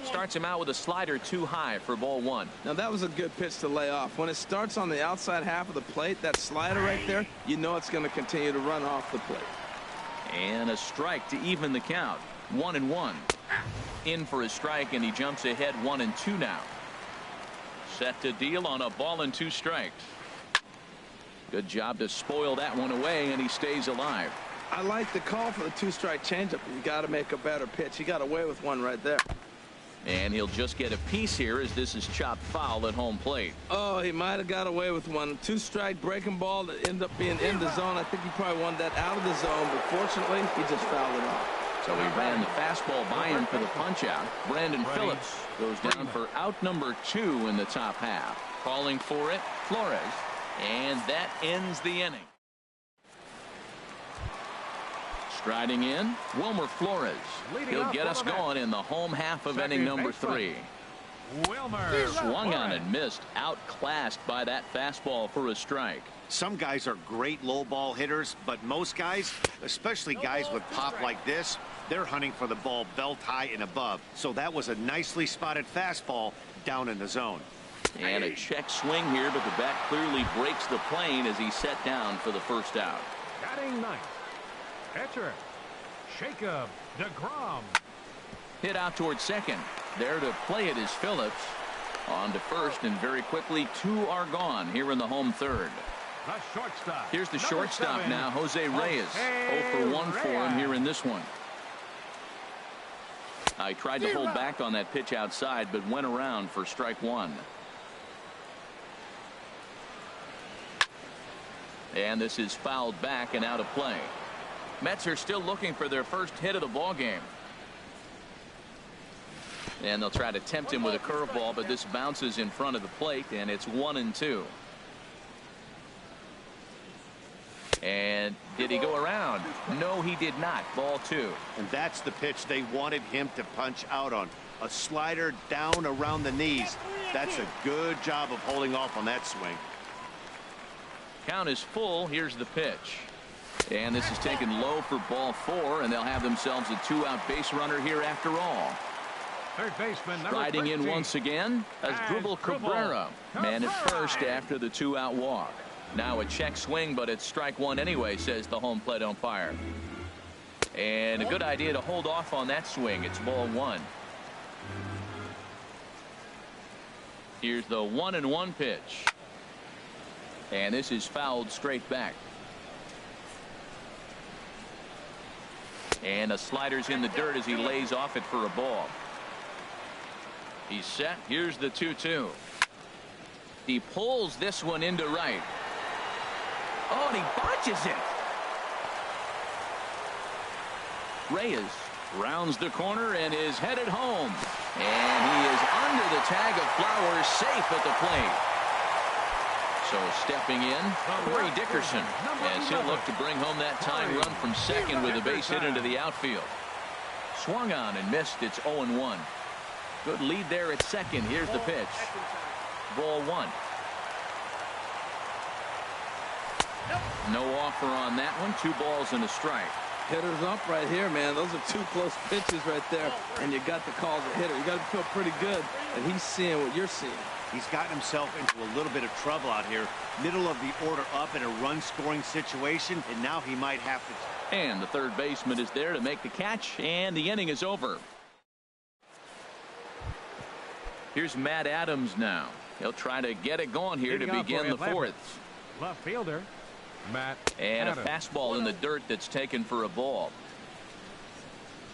Starts him out with a slider too high for ball 1. Now that was a good pitch to lay off. When it starts on the outside half of the plate, that slider right there, you know it's going to continue to run off the plate. And a strike to even the count. 1-1. In for a strike, and he jumps ahead 1-2 now. Set to deal on a ball and 2 strikes. Good job to spoil that one away, and he stays alive. I like the call for the 2-strike changeup. You got to make a better pitch. He got away with one right there. And he'll just get a piece here as this is chopped foul at home plate. Oh, he might have got away with one. 2-strike breaking ball that ended up being in the zone. I think he probably wanted that out of the zone, but fortunately, he just fouled it off. So he ran the fastball by him for the punch-out. Brandon Phillips goes down for out number 2 in the top half. Calling for it, Flores. And that ends the inning. Striding in, Wilmer Flores. He'll get us going in the home half of inning number 3. Wilmer Swung on and missed, outclassed by that fastball for a strike. Some guys are great low ball hitters, but most guys, especially guys with pop like this, they're hunting for the ball belt high and above. So that was a nicely spotted fastball down in the zone. And a check swing here, but the bat clearly breaks the plane as he's set down for the first out. batting ninth. Catcher, Jacob deGrom. Hit out towards second. There to play it is Phillips. On to first, and very quickly 2 are gone here in the home third. The shortstop. Here's the number shortstop 7, now, Jose Reyes. 0 for 1 for him here in this one. I tried to hold back on that pitch outside, but went around for strike 1. And this is fouled back and out of play. Mets are still looking for their first hit of the ball game. And they'll try to tempt him with a curveball, but this bounces in front of the plate, and it's 1-2. And did he go around? No, he did not. Ball 2. And that's the pitch they wanted him to punch out on. A slider down around the knees. That's a good job of holding off on that swing. Count is full. Here's the pitch. And this is taken low for ball 4, and they'll have themselves a 2-out base runner here after all. Third baseman number Riding 13. in once again as Dribble Cabrera. Man at first after the 2-out walk. Now a check swing, but it's strike 1 anyway, says the home plate umpire. And a good idea to hold off on that swing. It's ball 1. Here's the 1-1 pitch. And this is fouled straight back. And a slider's in the dirt as he lays off it for a ball. He's set. Here's the 2-2. He pulls this one into right. Oh, and he botches it. Reyes rounds the corner and is headed home. And he is under the tag of Flowers, safe at the plate. So stepping in, Corey Dickerson, as he'll look to bring home that tying run from second with a base hit into the outfield. Swung on and missed. It's 0-1. Good lead there at second. Here's the pitch. Ball 1. No offer on that one. 2 balls and a strike. Hitters up right here, man. Those are 2 close pitches right there, and you got the call as a hitter. You got to feel pretty good that he's seeing what you're seeing. He's gotten himself into a little bit of trouble out here. Middle of the order up in a run-scoring situation, and now he might have to. And the third baseman is there to make the catch, and the inning is over. Here's Matt Adams now. He'll try to get it going here to begin the 4th. Left fielder, Matt And Adams. a fastball in the dirt that's taken for a ball.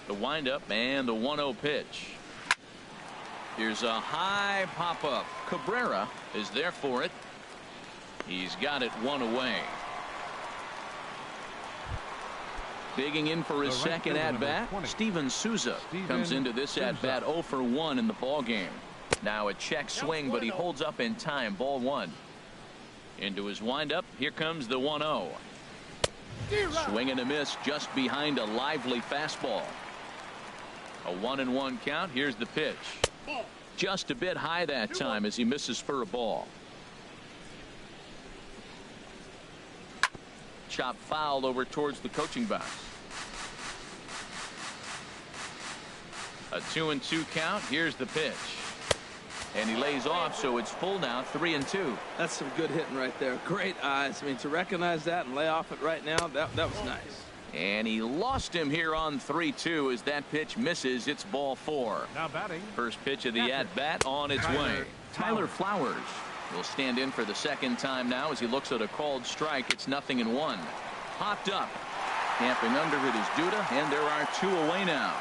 The windup and the 1-0 pitch. Here's a high pop-up. Cabrera is there for it. He's got it 1 away. Digging in for his second at-bat, Steven Souza comes into this at-bat 0 for 1 in the ball game. Now a check swing, but he holds up in time. Ball 1. Into his windup. Here comes the 1-0. Swing and a miss just behind a lively fastball. A 1-1 count. Here's the pitch. Just a bit high that time as he misses for a ball. Chop foul over towards the coaching box. A 2-2 count. Here's the pitch. And he lays off, so it's full now, 3-2. That's some good hitting right there. Great eyes. I mean, to recognize that and lay off it right now, that was nice. And he lost him here on 3-2 as that pitch misses. It's ball 4. Now batting. First pitch of the at-bat on its way. Tyler Flowers will stand in for the second time now as he looks at a called strike. It's 0-1. Popped up. Camping under it is Duda, and there are 2 away now.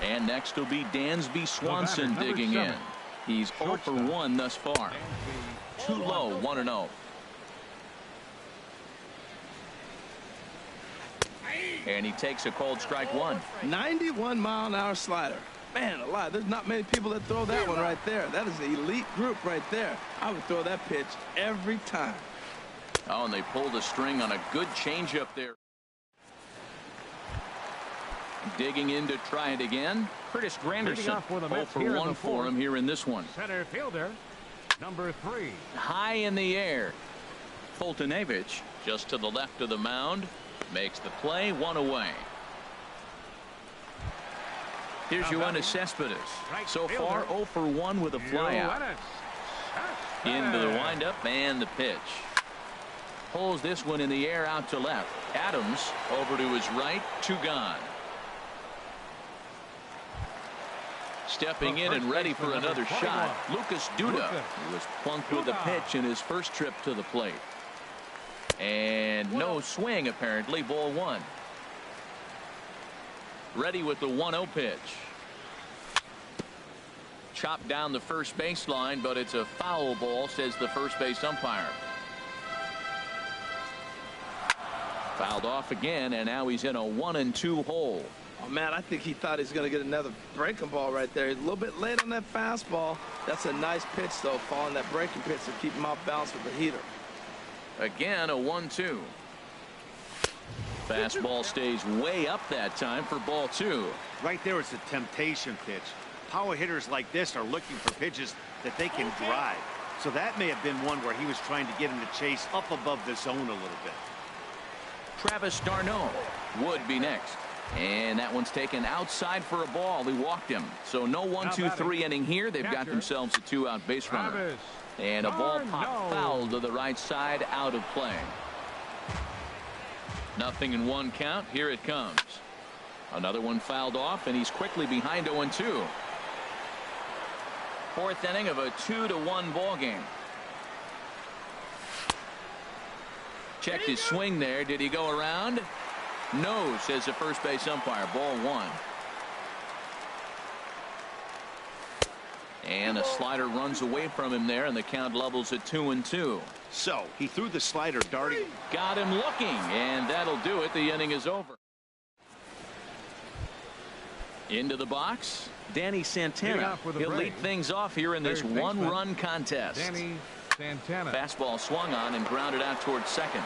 And next will be Dansby Swanson digging in. He's 0 for 1 thus far. Too low, 1-0. And he takes a cold strike one. 91-mile-an-hour slider. Man alive, there's not many people that throw that one right there. That is an elite group right there. I would throw that pitch every time. Oh, and they pulled a string on a good changeup there. Digging in to try it again. Curtis Granderson, 0 for 1 for him here in this one. Center fielder, number 3. High in the air. Foltynewicz just to the left of the mound. Makes the play, 1 away. Here's Yoenis Cespedes. So far, 0 for 1 with a flyout. Into the windup and the pitch. Pulls this one in the air out to left. Adams over to his right, 2 gone. Stepping in and ready for another shot, Lucas Duda. He was plunked with the pitch in his first trip to the plate. And no swing, apparently. Ball 1. Ready with the 1-0 pitch. Chopped down the first baseline, but it's a foul ball, says the first base umpire. Fouled off again, and now he's in a 1-2 hole. Oh, man, I think he thought he was going to get another breaking ball right there. He's a little bit late on that fastball. That's a nice pitch, though, following that breaking pitch to keep him off balance with the heater. Again, a 1-2. Fastball stays way up that time for ball 2. Right there, it's a temptation pitch. Power hitters like this are looking for pitches that they can drive. So that may have been one where he was trying to get him to chase up above the zone a little bit. Travis d'Arnaud would be next. And that one's taken outside for a ball. He walked him. So no 1-2-3 inning here. They've got themselves a 2-out base runner. And a ball pop foul to the right side, out of play. 0-1 count. Here it comes. Another one fouled off, and he's quickly behind 0-2. 4th inning of a 2-1 ball game. Checked his swing there. Did he go around? No, says the first base umpire. Ball 1. And a slider runs away from him there, and the count levels at 2-2. So he threw the slider darting. Got him looking, and that'll do it. The inning is over. Into the box, Danny Santana. He'll lead things off here in this 1-run contest. Danny Santana. Fastball swung on and grounded out towards second.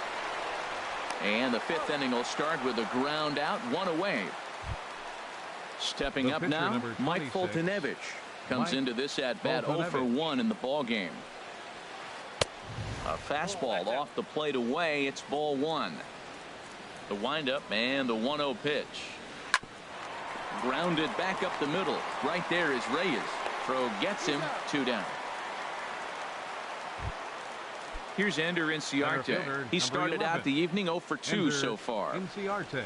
And the 5th inning will start with a ground out, 1 away. Stepping up now, Mike Foltynewicz comes into this at bat 0 for 1 in the ball game. A fastball off the plate away. It's ball 1. The windup and the 1-0 pitch. Grounded back up the middle. Right there is Reyes. Throw gets him, 2 down. Here's Ender Inciarte. He started out the evening 0 for 2 so far. Inciarte.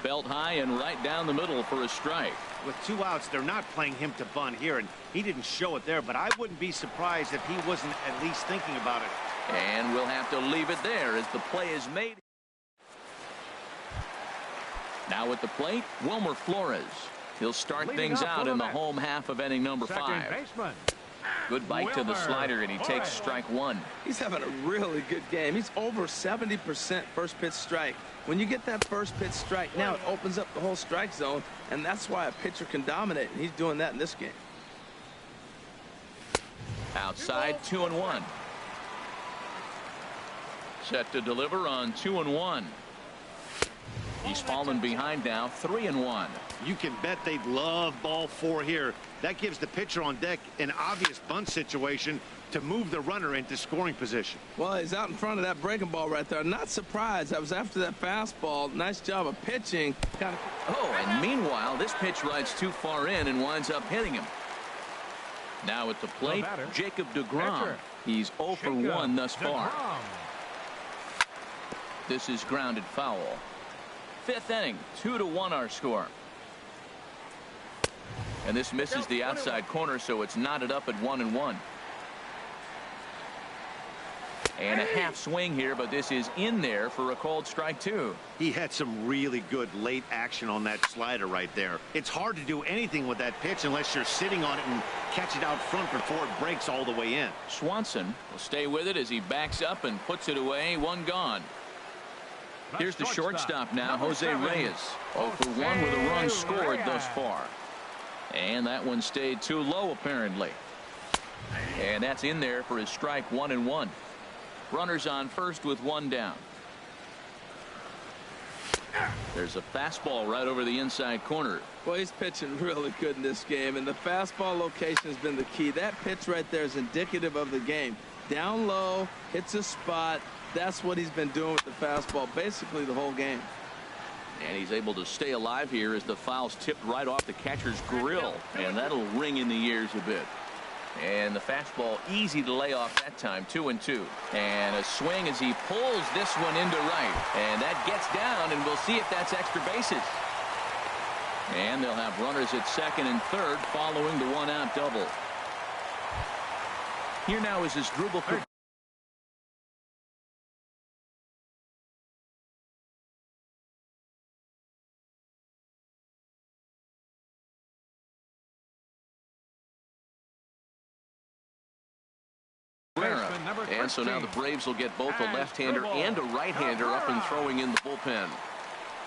Belt high and right down the middle for a strike. With 2 outs, they're not playing him to bunt here, and he didn't show it there, but I wouldn't be surprised if he wasn't at least thinking about it. And we'll have to leave it there as the play is made. Now at the plate, Wilmer Flores. He'll start things out in the home half of inning number 5. Good bite to the slider, and he takes strike 1. He's having a really good game. He's over 70% first pitch strike. When you get that first pitch strike, now it opens up the whole strike zone, and that's why a pitcher can dominate, and he's doing that in this game. Outside, 2-1. Set to deliver on 2-1. He's fallen behind now, 3-1. You can bet they love ball 4 here. That gives the pitcher on deck an obvious bunt situation to move the runner into scoring position. Well, he's out in front of that breaking ball right there. Not surprised. I was after that fastball. Nice job of pitching. Oh, and meanwhile, this pitch rides too far in and winds up hitting him. Now at the plate, Jacob deGrom. He's 0 for 1 thus far. This is grounded foul. 5th inning, 2-1 our score. And this misses the outside corner, so it's knotted up at 1-1. And a half swing here, but this is in there for a called strike 2. He had some really good late action on that slider right there. It's hard to do anything with that pitch unless you're sitting on it and catch it out front before it breaks all the way in. Swanson will stay with it as he backs up and puts it away. One gone. Here's the shortstop now, Jose Reyes. 0 for 1 with a run scored thus far. And that one stayed too low apparently. And that's in there for his strike 1-1. Runners on first with one down. There's a fastball right over the inside corner. Well, he's pitching really good in this game, and the fastball location has been the key. That pitch right there is indicative of the game. Down low, hits a spot. That's what he's been doing with the fastball basically the whole game. And he's able to stay alive here as the foul's tipped right off the catcher's grill, and that'll ring in the ears a bit. And the fastball easy to lay off that time. 2-2. And a swing as he pulls this one into right. And that gets down, and we'll see if that's extra bases. And they'll have runners at second and third following the one-out double. Here now is his Drupal. And so now the Braves will get both a left-hander and a right-hander up and throwing in the bullpen.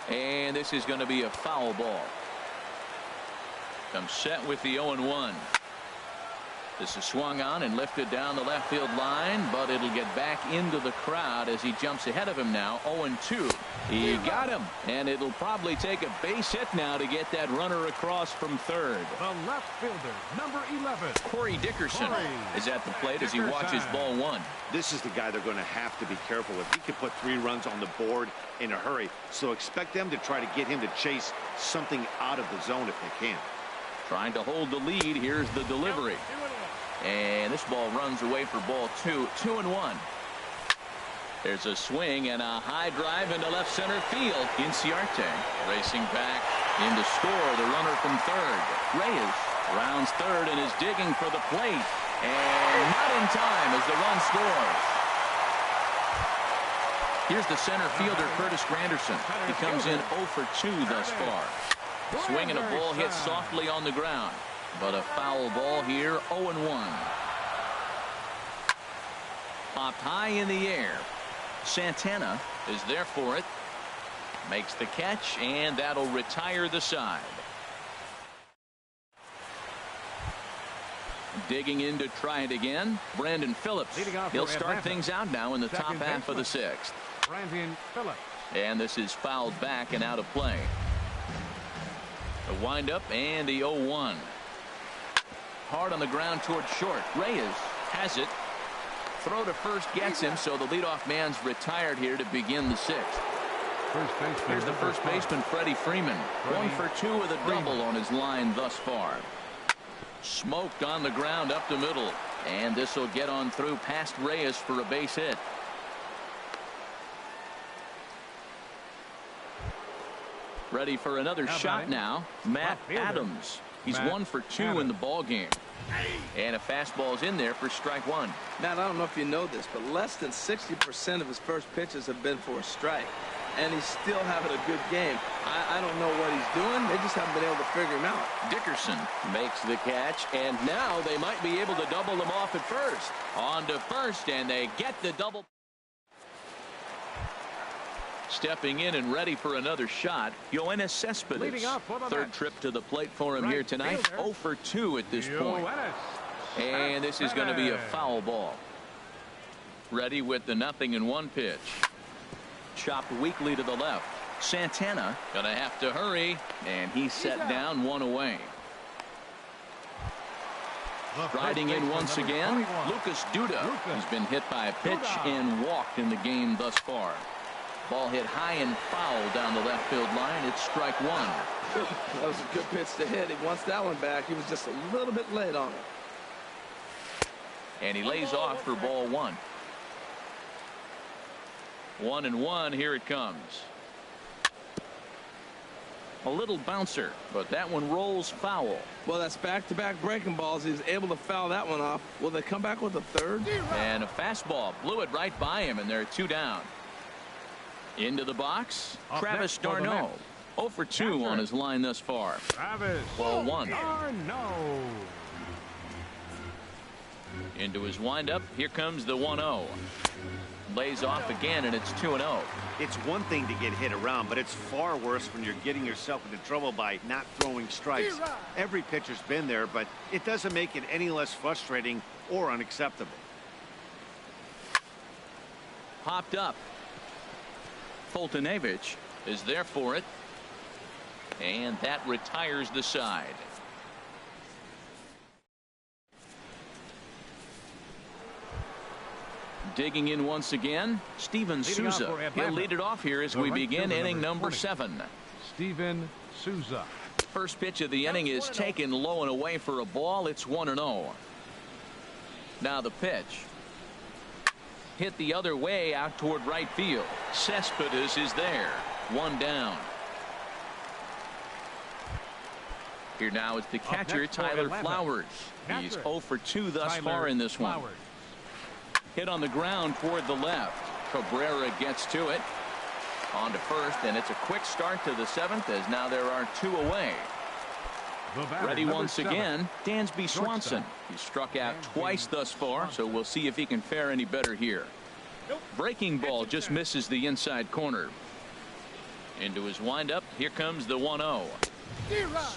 And this is going to be a foul ball. Comes set with the 0-1. This is swung on and lifted down the left field line, but it'll get back into the crowd as he jumps ahead of him now. 0-2. He got him, and it'll probably take a base hit now to get that runner across from third. The left fielder, number 11. Corey Dickerson is at the plate as he watches ball one. This is the guy they're going to have to be careful with. He could put 3 runs on the board in a hurry, so expect them to try to get him to chase something out of the zone if they can. Trying to hold the lead. Here's the delivery. And this ball runs away for ball 2. 2-1. There's a swing and a high drive into left center field. Inciarte racing back in to score the runner from third. Reyes rounds third and is digging for the plate. And not in time as the run scores. Here's the center fielder, Curtis Granderson. He comes in 0 for 2 thus far. Swing and a ball hit softly on the ground. But a foul ball here, 0-1. Popped high in the air. Santana is there for it. Makes the catch, and that'll retire the side. Digging in to try it again, Brandon Phillips. He'll start things out now in the top half of the 6th. Brandon Phillips. And this is fouled back and out of play. The windup and the 0-1. Hard on the ground towards short. Reyes has it. Throw to first gets him, so the leadoff man's retired here to begin the 6th. Here's the first baseman, Freddie Freeman. 1 for 2 with a double on his line thus far. Smoked on the ground up the middle. And this will get on through past Reyes for a base hit. Ready for another shot now. Matt Adams. He's 1 for 2 in the ball game. And a fastball's in there for strike 1. Matt, I don't know if you know this, but less than 60% of his first pitches have been for a strike. And he's still having a good game. I don't know what he's doing. They just haven't been able to figure him out. Dickerson makes the catch, and now they might be able to double him off at first. On to first, and they get the double. Stepping in and ready for another shot, Yoenis Cespedes. Third trip to the plate for him here tonight. 0 for 2 at this point. And this is going to be a foul ball. Ready with the 0-1 pitch. Chopped weakly to the left. Santana going to have to hurry, and he's set down 1 away. Riding in once again, Lucas Duda. He's been hit by a pitch and walked in the game thus far. Ball hit high and foul down the left field line. It's strike 1. That was a good pitch to hit. He wants that one back. He was just a little bit late on it. And he lays off for ball 1. 1-1. Here it comes. A little bouncer, but that one rolls foul. Well, that's back-to-back breaking balls. He's able to foul that one off. Will they come back with a third? And a fastball blew it right by him, and they're 2 down. Into the box, Up Travis next for the d'Arnaud. Mets. 0 for 2 on his line thus far. Travis Ball 1. d'Arnaud. Into his windup. Here comes the 1-0. Lays off again, and it's 2-0. It's one thing to get hit around, but it's far worse when you're getting yourself into trouble by not throwing strikes. Every pitcher's been there, but it doesn't make it any less frustrating or unacceptable. Popped up. Foltynewicz is there for it. And that retires the side. Digging in once again, Steven Souza. He'll lead it off here as we begin inning number 7. Steven Souza. First pitch of the inning is taken low and away for a ball. It's 1-0. Now the pitch. Hit the other way out toward right field. Cespedes is there. 1 down. Here now is the catcher, Tyler Flowers. He's 0 for 2 thus far in this one. Hit on the ground toward the left. Cabrera gets to it. On to first, and it's a quick start to the 7th as now there are 2 away. Ready once again, Dansby Swanson. He's struck out twice thus far, so we'll see if he can fare any better here. Breaking ball just misses the inside corner. Into his windup. Here comes the 1-0.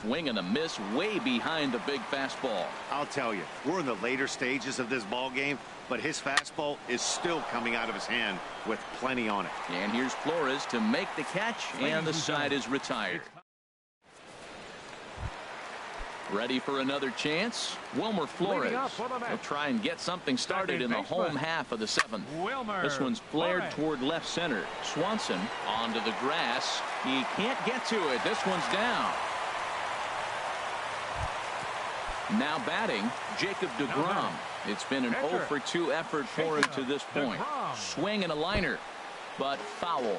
Swing and a miss way behind the big fastball. I'll tell you, we're in the later stages of this ball game, but his fastball is still coming out of his hand with plenty on it. And here's Flores to make the catch, and the side is retired. Ready for another chance? Wilmer Flores. He'll try and get something started in the home half of the 7th. This one's flared toward left center. Swanson onto the grass. He can't get to it. This one's down. Now batting, Jacob deGrom. It's been an 0 for 2 effort for him to this point. Swing and a liner, but foul.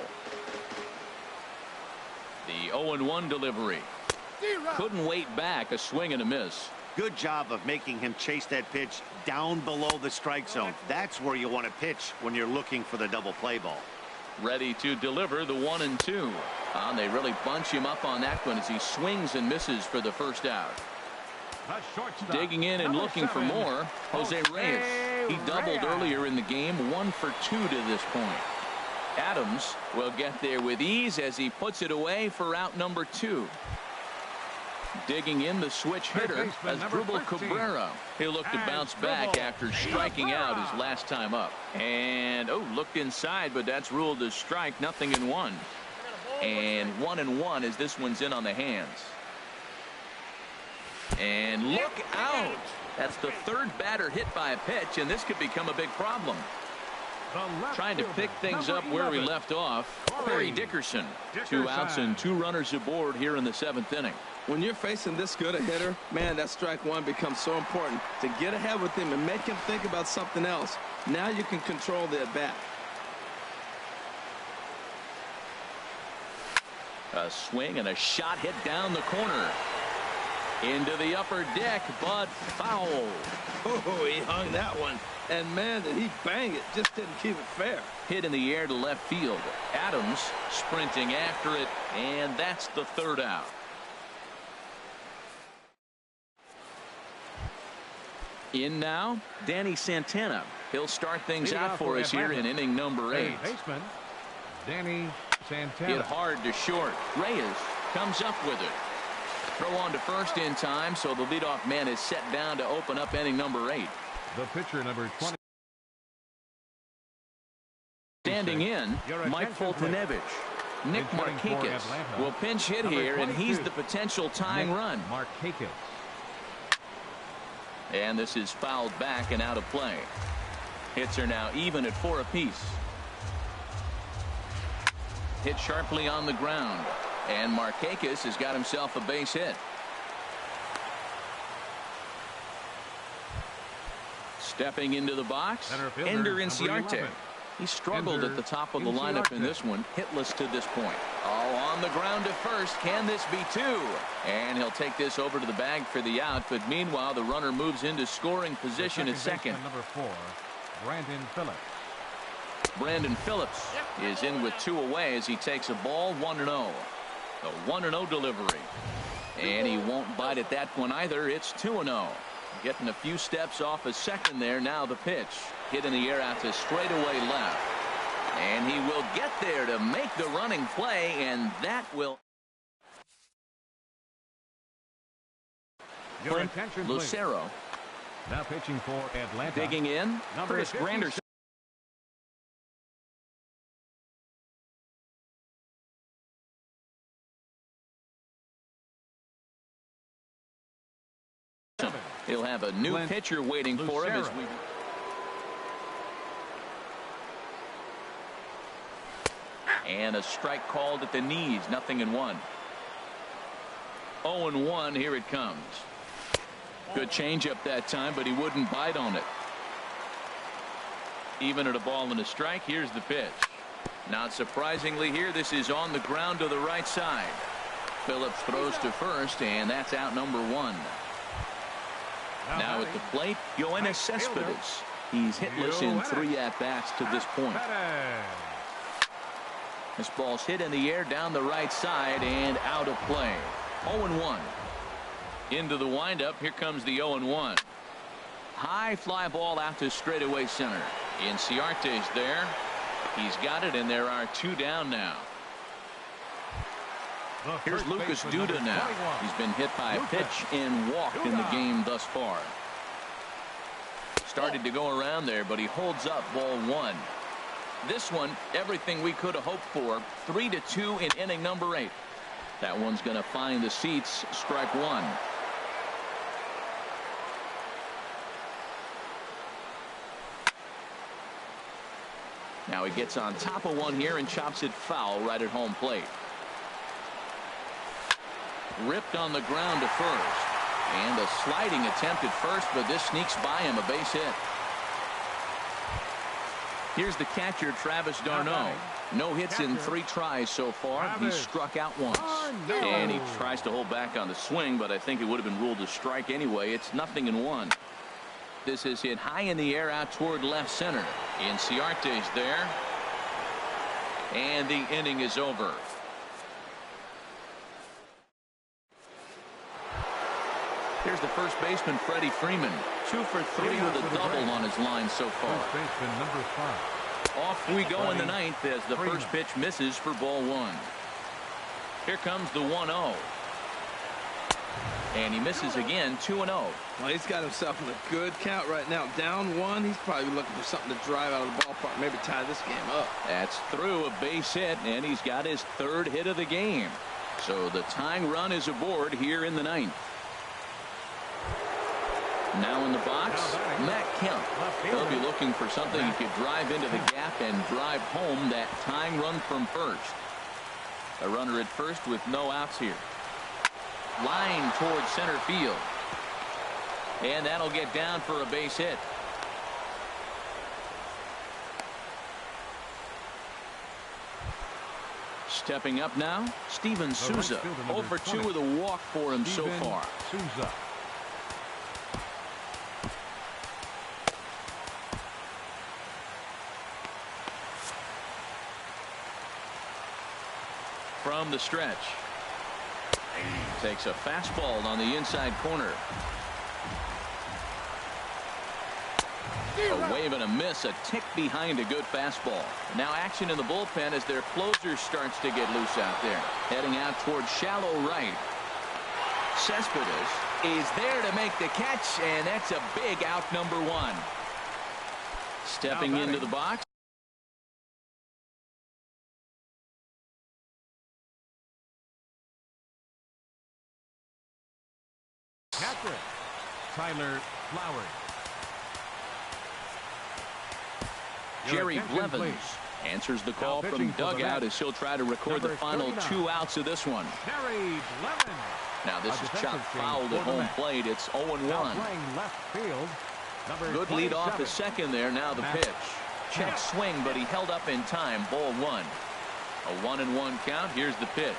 The 0-1 delivery. Couldn't wait back. A swing and a miss. Good job of making him chase that pitch down below the strike zone. That's where you want to pitch when you're looking for the double play ball. Ready to deliver the 1-2. They really bunch him up on that one as he swings and misses for the first out. Digging in and looking for more, Jose Reyes. He doubled earlier in the game, 1 for 2 to this point. Adams will get there with ease as he puts it away for out number 2. Digging in the switch hitter as Asdrubal Cabrera. He'll look to bounce back after striking out his last time up. And looked inside, but that's ruled as strike. Nothing in 1. And 1-1 as this one's in on the hands. And look out. That's the 3rd batter hit by a pitch, and this could become a big problem. Trying to pick things up where we left off. Barry Dickerson. 2 outs and 2 runners aboard here in the 7th inning. When you're facing this good a hitter, man, that strike one becomes so important to get ahead with him and make him think about something else. Now you can control the at bat. A swing and a shot hit down the corner. Into the upper deck, but foul. Oh, he hung that one. And, man, did he bang it. Just didn't keep it fair. Hit in the air to left field. Adams sprinting after it, and that's the 3rd out. In now, Danny Santana. He'll start things out for us here in inning number 8. Baseman, Danny Santana. Hit hard to short. Reyes comes up with it. Throw on to first in time, so the leadoff man is set down to open up inning number 8. The pitcher, number 20. Standing in, Mike Foltynewicz. Nick Markakis will pinch hit here, and he's the potential tying run. Markakis. And this is fouled back and out of play. Hits are now even at 4 apiece. Hit sharply on the ground. And Markakis has got himself a base hit. Stepping into the box, Ender Inciarte. He struggled at the top of the lineup in this one, hitless to this point. Oh, on the ground to first. Can this be two? And he'll take this over to the bag for the out, but meanwhile the runner moves into scoring position at second. Number 4, Brandon Phillips. Brandon Phillips is in with 2 away as he takes a ball 1-0. The 1-0 delivery. And he won't bite at that one either. It's 2-0. Getting a few steps off a second there. Now the pitch. Hit in the air out to straightaway left. And he will get there to make the running play, and that will. Your attention, Lucero. Now pitching for Atlanta. Digging in. Number Chris Granderson. He'll have a new pitcher waiting for him as we. And a strike called at the knees. 0-1. 0-1. Here it comes. Good changeup that time, but he wouldn't bite on it. Even at a ball and a strike. Here's the pitch. Not surprisingly here, this is on the ground to the right side. Phillips throws to first, and that's out number 1. Now at the plate, Yoenis Cespedes. He's hitless in 3 at-bats to this point. This ball's hit in the air down the right side and out of play. 0-1. Into the windup. Here comes the 0-1. High fly ball out to straightaway center. Inciarte's there. He's got it, and there are 2 down now. Here's Lucas Duda now. He's been hit by a pitch and walked in the game thus far. Started to go around there, but he holds up ball 1. This one, everything we could have hoped for. 3-2 in inning number 8. That one's going to find the seats. Strike 1. Now he gets on top of one here and chops it foul right at home plate. Ripped on the ground to first. And a sliding attempt at first, but this sneaks by him. A base hit. Here's the catcher, Travis d'Arnaud. No hits in 3 tries so far. He's struck out once. And he tries to hold back on the swing, but I think it would have been ruled a strike anyway. It's 0-1. This is hit high in the air out toward left center. Inciarte's there. And the inning is over. Here's the first baseman, Freddie Freeman. 2 for 3 with a double on his line so far. First baseman number 5. Off we go in the 9th as the first pitch misses for ball 1. Here comes the 1-0. And he misses again. 2-0. Well, he's got himself in a good count right now. Down 1. He's probably looking for something to drive out of the ballpark. Maybe tie this game up. That's through a base hit, and he's got his 3rd hit of the game. So the tying run is aboard here in the 9th. Now in the box, Matt Kemp. They'll be looking for something he could drive into the gap and drive home that tying run from first. A runner at first with no outs here. Line towards center field. And that'll get down for a base hit. Stepping up now, Steven Souza. 0 for 2 with a walk for him so far. Souza. From the stretch. Takes a fastball on the inside corner. A wave and a miss, a tick behind a good fastball. Now action in the bullpen as their closer starts to get loose out there. Heading out towards shallow right. Cespedes is there to make the catch, and that's a big out number 1. Stepping into the box. Catcher, Tyler Flowers. Jerry Blevins answers the call from dugout as he'll try to record the final 2 outs of this one. Jerry Blevins. Now this is chopped foul at home plate. It's 0-1. Left field. Good lead off the second there. Now the pitch. Check swing, but he held up in time. Ball one. A 1-1 count. Here's the pitch.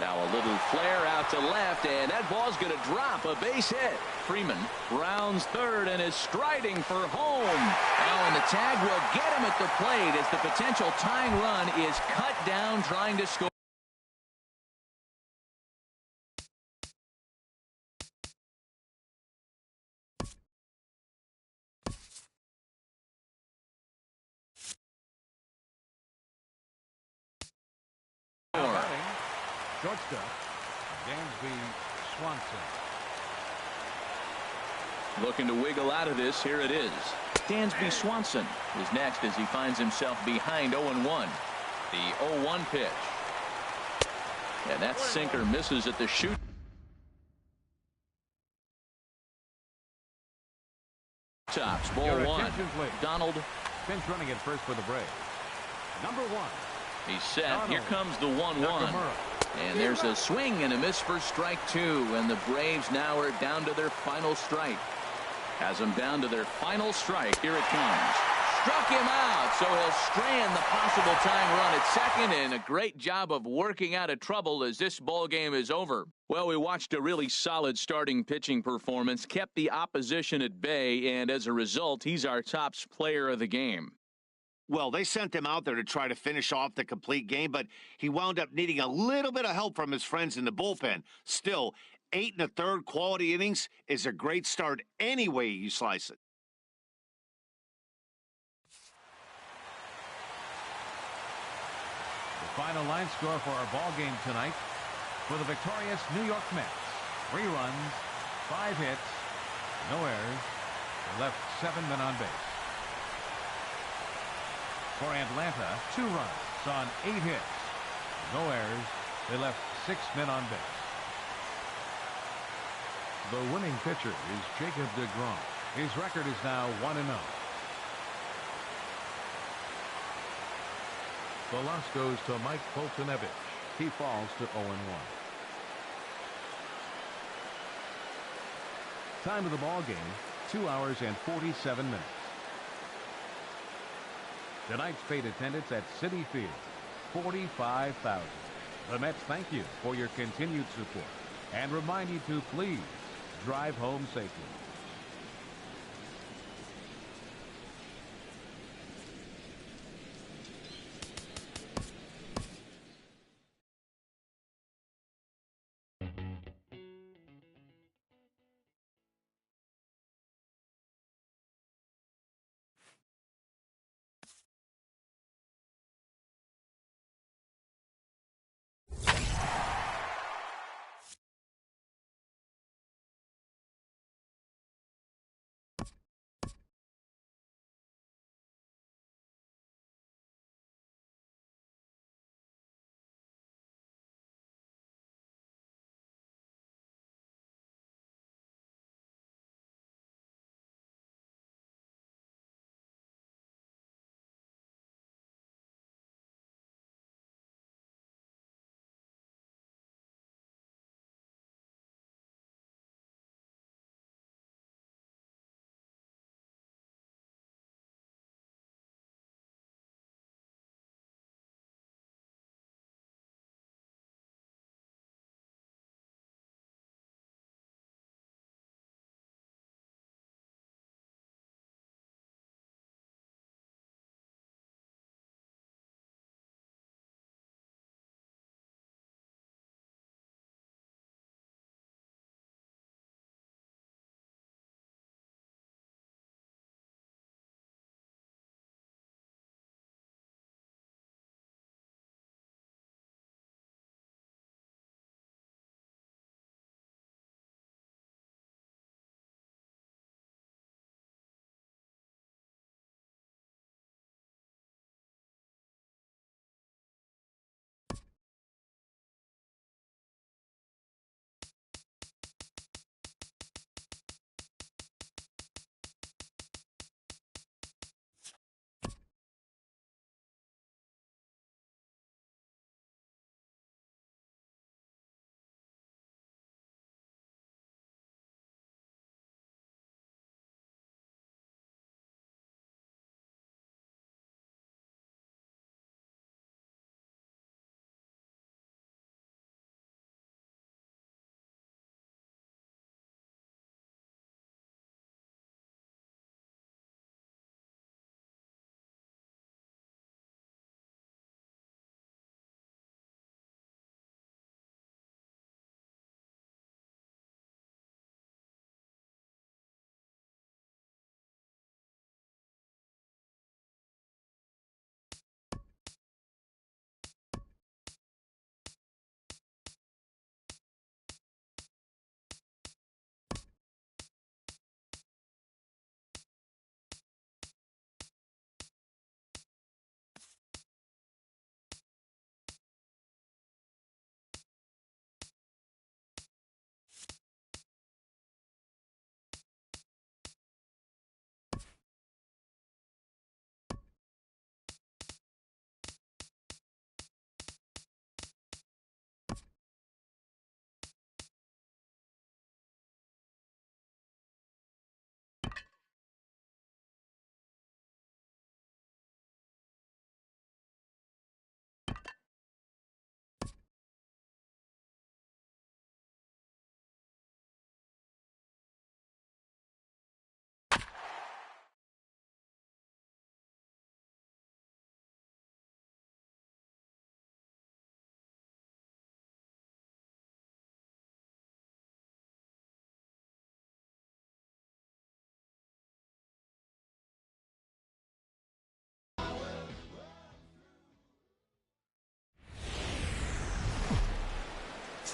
Now a little flare out to left, and that ball's going to drop. A base hit. Freeman rounds third and is striding for home. Oh, and the tag will get him at the plate as the potential tying run is cut down trying to score. Shortstop, Dansby Swanson. Looking to wiggle out of this. Here it is. Dansby Swanson is next as he finds himself behind 0-1. The 0-1 pitch. And that sinker misses at the shoot. Tops. Ball one. Donald. Pinch running at first for the Braves. Number one. He's set. Here comes the 1-1. And there's a swing and a miss for strike two. And the Braves now are down to their final strike. Has them down to their final strike. Here it comes. Struck him out. So he'll strand the possible tying run at second. And a great job of working out of trouble as this ball game is over. Well, we watched a really solid starting pitching performance. Kept the opposition at bay. And as a result, he's our top player of the game. Well, they sent him out there to try to finish off the complete game, but he wound up needing a little bit of help from his friends in the bullpen. Still, 8 1/3 quality innings is a great start any way you slice it. The final line score for our ball game tonight for the victorious New York Mets. 3 runs, 5 hits, no errors. They left 7 men on base. For Atlanta, 2 runs on 8 hits. No errors. They left 6 men on base. The winning pitcher is Jacob deGrom. His record is now 1-0. The loss goes to Mike Foltynewicz. He falls to 0-1. Time of the ball game, 2 hours and 47 minutes. Tonight's paid attendance at Citi Field, 45,000. The Mets thank you for your continued support and remind you to please drive home safely.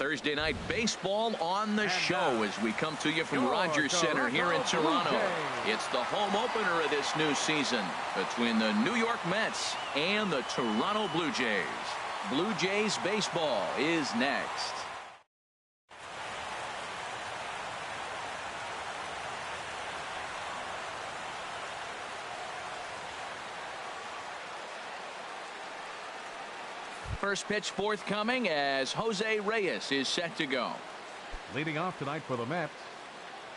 Thursday night baseball on the show as we come to you from Rogers Center here in Toronto. It's the home opener of this new season between the New York Mets and the Toronto Blue Jays. Blue Jays baseball is next. First pitch forthcoming as Jose Reyes is set to go. Leading off tonight for the Mets,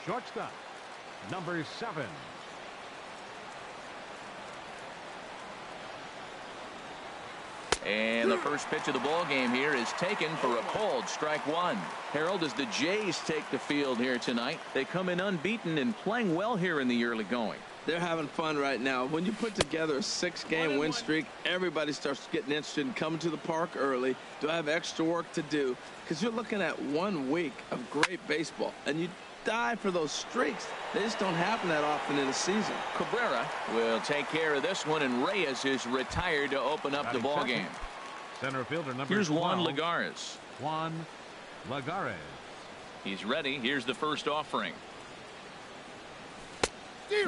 shortstop, number 7. And the first pitch of the ball game here is taken for a called strike one. Harold, as the Jays take the field here tonight, they come in unbeaten and playing well here in the early going. They're having fun right now. When you put together a 6-game win streak, everybody starts getting interested in coming to the park early. Do I have extra work to do? Because you're looking at 1 week of great baseball, and you die for those streaks. They just don't happen that often in a season. Cabrera will take care of this one, and Reyes is retired to open up the ball game. Center fielder number Here's 12, Juan Lagares. Juan Lagares. He's ready. Here's the first offering.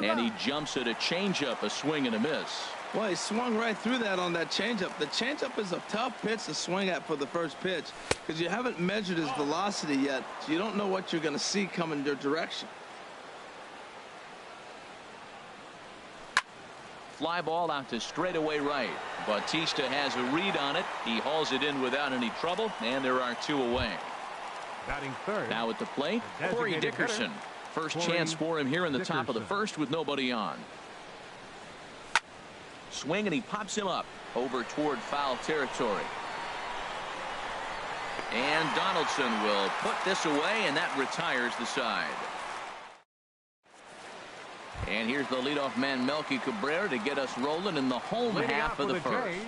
And he jumps at a changeup, a swing and a miss. Well, he swung right through that on that changeup. The changeup is a tough pitch to swing at for the first pitch because you haven't measured his velocity yet, so you don't know what you're going to see coming your direction. Fly ball out to straightaway right. Bautista has a read on it. He hauls it in without any trouble, and there are 2 away. Batting third. Now at the plate, Corey Dickerson. First chance for him here in the top of the first with nobody on. Swing, and he pops him up over toward foul territory. And Donaldson will put this away, and that retires the side. And here's the leadoff man, Melky Cabrera, to get us rolling in the home half of the first. Jays,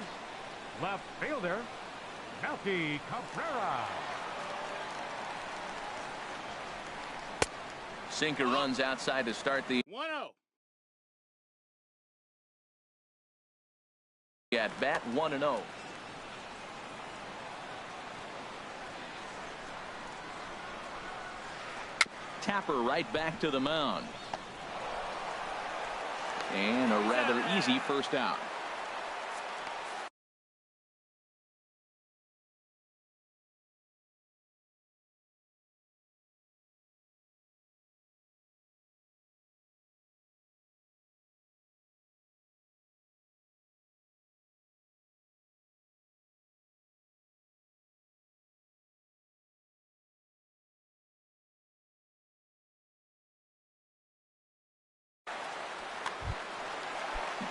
left fielder, Melky Cabrera. Sinker runs outside to start the 1-0. at bat. 1-0. Tapper right back to the mound. And a rather easy first out.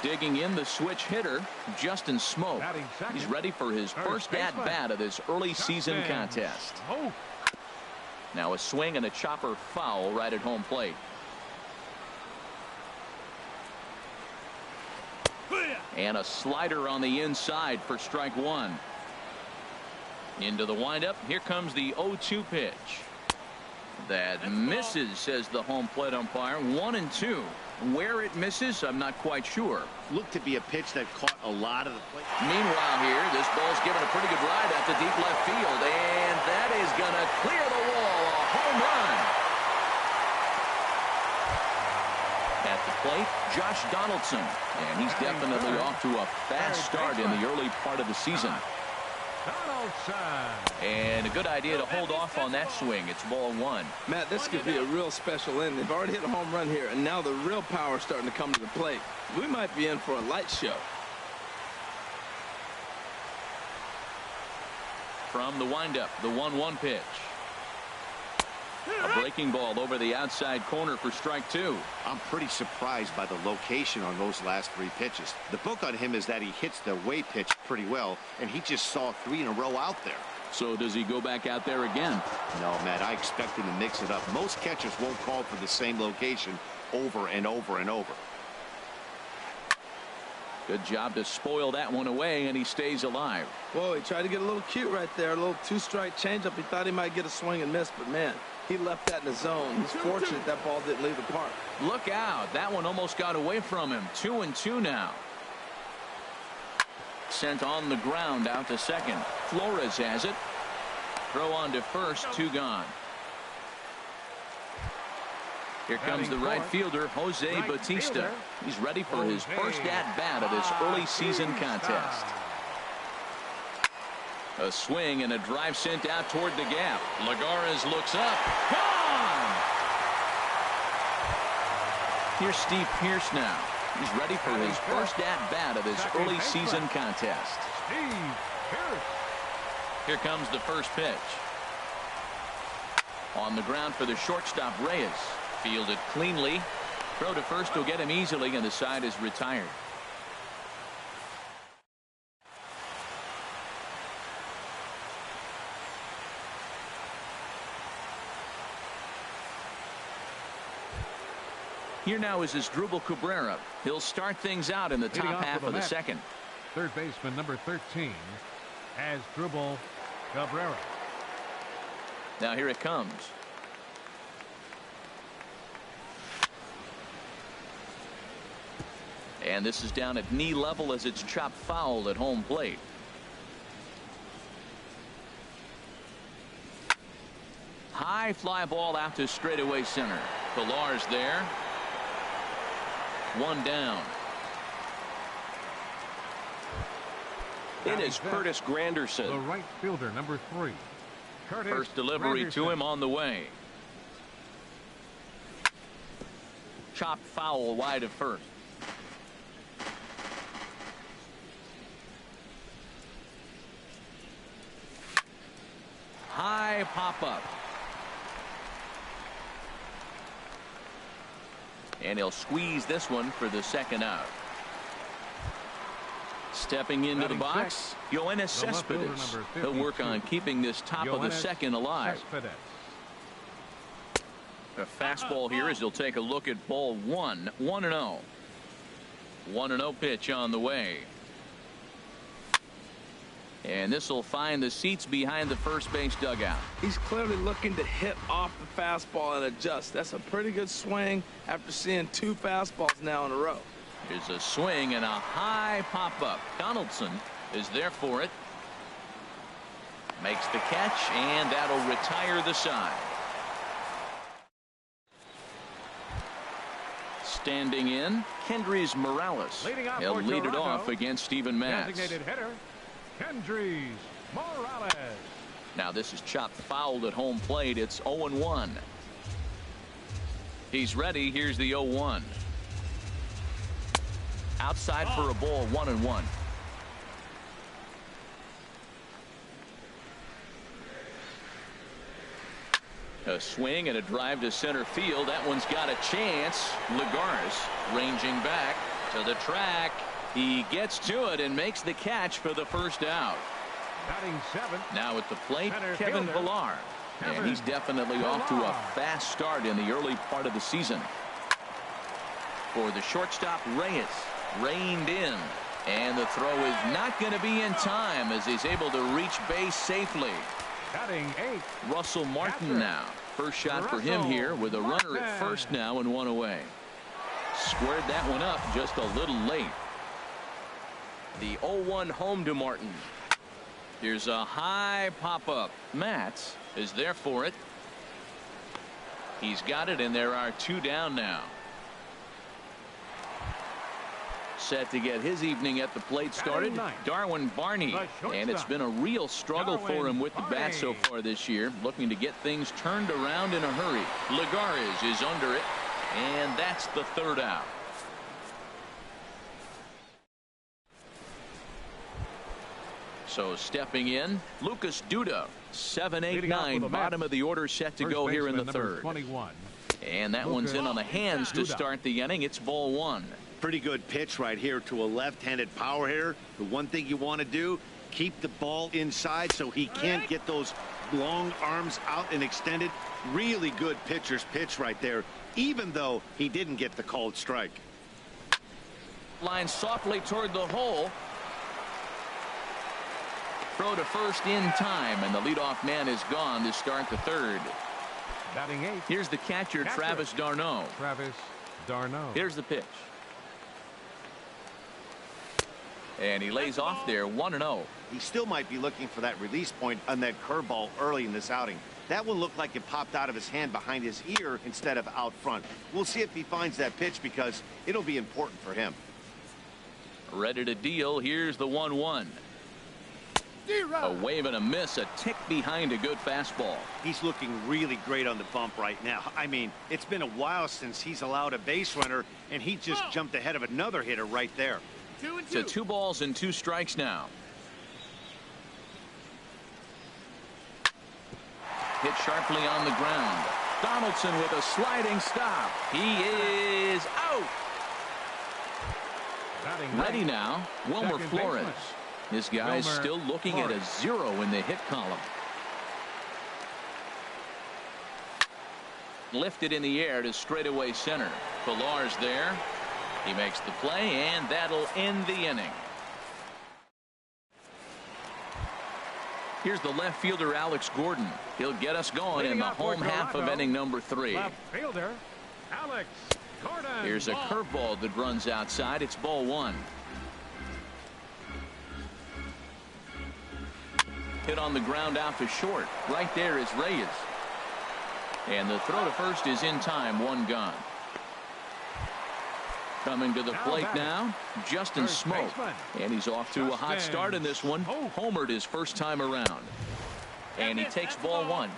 Digging in, the switch hitter, Justin Smoke. He's ready for his first at-bat of this early season contest. Now a swing and a chopper foul right at home plate. And a slider on the inside for strike one. Into the windup. Here comes the 0-2 pitch. That misses, says the home plate umpire. 1-2. Where it misses, I'm not quite sure. Looked to be a pitch that caught a lot of the plate. Meanwhile here, this ball's given a pretty good ride out to deep left field, and that is going to clear the wall. A home run. At the plate, Josh Donaldson, and he's definitely off to a fast start in the early part of the season. And a good idea to hold off on that swing. It's ball one. Matt, this could be a real special inning. They've already hit a home run here, and now the real power is starting to come to the plate. We might be in for a light show. From the windup, the 1-1 pitch. A breaking ball over the outside corner for strike two. I'm pretty surprised by the location on those last 3 pitches. The book on him is that he hits the way pitch pretty well, and he just saw 3 in a row out there. So does he go back out there again? No, Matt, I expect him to mix it up. Most catchers won't call for the same location over and over and over. Good job to spoil that one away, and he stays alive. Whoa, he tried to get a little cute right there. A little 2-strike changeup. He thought he might get a swing and miss, but man, he left that in the zone. He's fortunate that ball didn't leave the park. Look out. That one almost got away from him. 2-2 now. Sent on the ground out to second. Flores has it. Throw on to first, 2 gone. Here comes the right fielder, Jose Bautista. He's ready for his first at-bat of this early season contest. A swing and a drive sent out toward the gap. Lagares looks up. Gone! Here's Steve Pearce now. He's ready for his first at-bat of this early season contest. Steve Pearce. Here comes the first pitch. On the ground for the shortstop, Reyes. Fielded cleanly. Throw to first will get him easily, and the side is retired. Here now is Asdrubal Cabrera. He'll start things out in the top half of the second. Third baseman number 13, Asdrubal Cabrera. Now here it comes. And this is down at knee level as it's chopped foul at home plate. High fly ball out to straightaway center. Pilar's there. 1 down. In is Curtis Granderson. The right fielder, number 3. Curtis First delivery Granderson. to him on the way. Chopped foul wide of first. High pop up. And he'll squeeze this one for the second out. Stepping into the box, Yoenis Cespedes. He'll work on keeping this top of the second alive. A fastball here as he'll take a look at ball 1. 1-0. 1-0 pitch on the way. And this will find the seats behind the first base dugout. He's clearly looking to hit off the fastball and adjust. That's a pretty good swing after seeing 2 fastballs now in a row. Here's a swing and a high pop-up. Donaldson is there for it. Makes the catch, and that'll retire the side. Standing in, Kendrys Morales. He'll lead it off against Steven Matz. Designated hitter, Kendrys Morales. Now this is chopped fouled at home plate. It's 0-1. He's ready. Here's the 0-1. Outside for a ball, 1-1. A swing and a drive to center field. That one's got a chance. Lagares ranging back to the track. He gets to it and makes the catch for the first out. Batting 7. Now at the plate, Kevin fielder, Villar. And he's definitely off to a fast start in the early part of the season. For the shortstop, Reyes reined in. And the throw is not going to be in time as he's able to reach base safely. Batting 8. Russell Martin now. First shot for him here with a runner at first now and 1 away. Squared that one up just a little late. The 0-1 home to Martin. Here's a high pop-up. Matz is there for it. He's got it, and there are 2 down now. Set to get his evening at the plate started, Darwin Barney. And it's been a real struggle for him with the bat so far this year, looking to get things turned around in a hurry. Lagares is under it, and that's the 3rd out. So stepping in, Lucas Duda, 7, 8, 9, bottom of the order, set to go here in the 3rd. 21. And that one's in on the hands to start the inning. It's ball 1. Pretty good pitch right here to a left-handed power hitter. The one thing you want to do, keep the ball inside so he can't get those long arms out and extended. Really good pitcher's pitch right there, even though he didn't get the called strike. Line softly toward the hole. Throw to first in time, and the leadoff man is gone to start the 3rd. Batting 8. Here's the catcher, Travis d'Arnaud. Travis d'Arnaud. Here's the pitch. And he lays off there 1-0. He still might be looking for that release point on that curveball early in this outing. That one looked like it popped out of his hand behind his ear instead of out front. We'll see if he finds that pitch because it'll be important for him. Ready to deal. Here's the 1-1. A wave and a miss, a tick behind a good fastball. He's looking really great on the bump right now. I mean, it's been a while since he's allowed a base runner, and he just jumped ahead of another hitter right there. 2-2. So 2 balls and 2 strikes now. Hit sharply on the ground. Donaldson with a sliding stop. He is out. Ready now, Wilmer Flores. This guy's still looking at a 0 in the hit column. Lifted in the air to straightaway center. Pilar's there. He makes the play, and that'll end the inning. Here's the left fielder, Alex Gordon. He'll get us going in the home half of inning number 3. Left fielder, Alex Gordon. Here's a curveball that runs outside. It's ball 1. Hit on the ground out to short. Right there is Reyes. And the throw to first is in time. 1 gone. Coming to the plate now, Justin Smoke. And he's off to a hot start in this one. Homered his first time around. And he takes ball 1.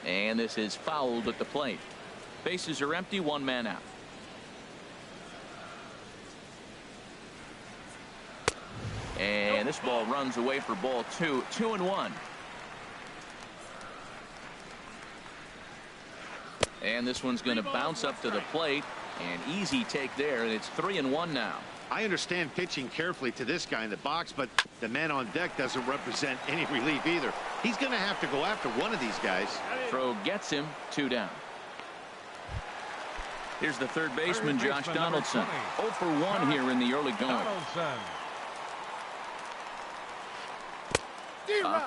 And this is fouled at the plate. Bases are empty, 1 man out. And this ball runs away for ball 2. 2-1. And this one's going to bounce up to the plate. And easy take there, and it's 3-1 now. I understand pitching carefully to this guy in the box, but the man on deck doesn't represent any relief either. He's going to have to go after one of these guys. Throw gets him. 2 down. Here's the third baseman, Josh Donaldson. 0 for 1 here in the early going.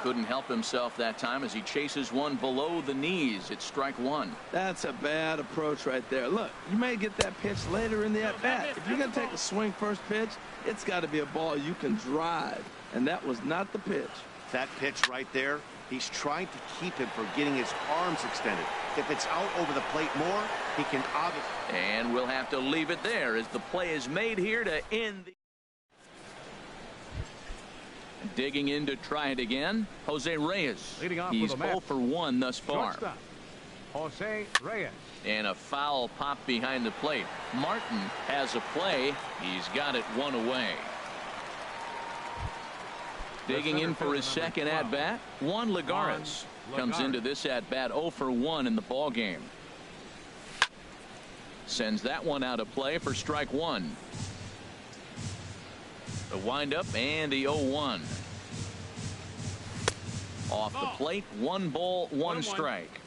Couldn't help himself that time as he chases one below the knees. It's strike 1. That's a bad approach right there. Look, you may get that pitch later in the at-bat. If you're going to take a swing first pitch, it's got to be a ball you can drive. And that was not the pitch. That pitch right there, he's trying to keep him from getting his arms extended. If it's out over the plate more, he can obviously. And we'll have to leave it there as the play is made here to end the. Digging in to try it again, Jose Reyes. He's 0 for 1 thus far. Jose Reyes. And a foul pop behind the plate. Martin has a play. He's got it 1 away. Digging in for his second at-bat, Juan Lagares comes into this at-bat 0 for 1 in the ball game. Sends that one out of play for strike 1. The windup and the 0-1. Off the plate, 1 ball, 1 strike.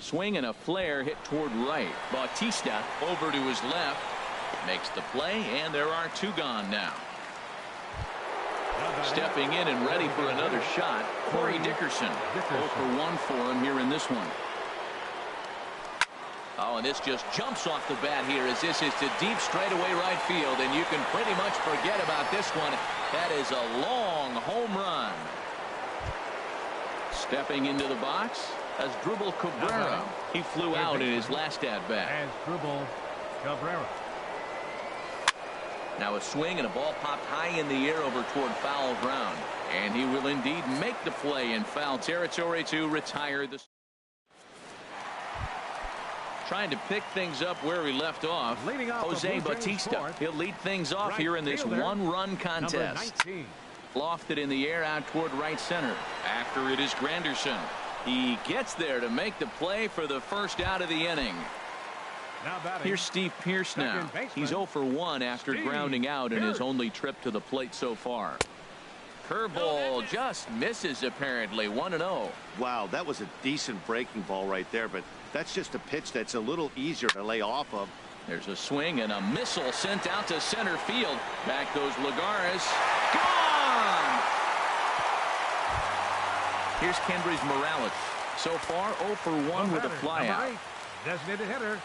Swing and a flare hit toward right. Bautista over to his left. Makes the play, and there are 2 gone now. Stepping in and ready for another shot, Corey Dickerson. 0 for 1 for him here in this one. Oh, and this just jumps off the bat here as this is to deep straightaway right field, and you can pretty much forget about this one. That is a long home run. Stepping into the box as Drupal Cabrera. He flew out in his last at-bat. As Drupal Cabrera. Now a swing and a ball popped high in the air over toward foul ground. And he will indeed make the play in foul territory to retire the. Trying to pick things up where he left off. Jose Bautista. He'll lead things off here in this 1-run contest. Lofted in the air out toward right center. After it is Granderson. He gets there to make the play for the first out of the inning. Here's Steve Pearce now. He's 0 for 1 after grounding out in his only trip to the plate so far. Curveball just misses apparently. 1-0. Wow, that was a decent breaking ball right there, but that's just a pitch that's a little easier to lay off of. There's a swing and a missile sent out to center field. Back goes Lagares. Gone! Here's Kendrys Morales. So far, 0 for 1 with a flyout. Designated hitter,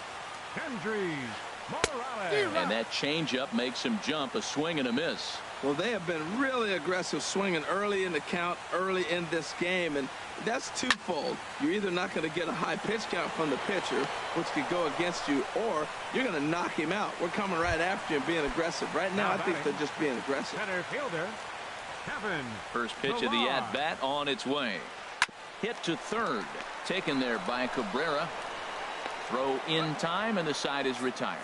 Kendrys Morales. And that changeup makes him jump, a swing and a miss. Well, they have been really aggressive swinging early in the count, early in this game, and that's twofold. You're either not going to get a high pitch count from the pitcher, which could go against you, or you're going to knock him out. We're coming right after you and being aggressive. Right now, I think they're just being aggressive. Center fielder, Kevin. First pitch of the at-bat on its way. Hit to third. Taken there by Cabrera. Throw in time, and the side is retired.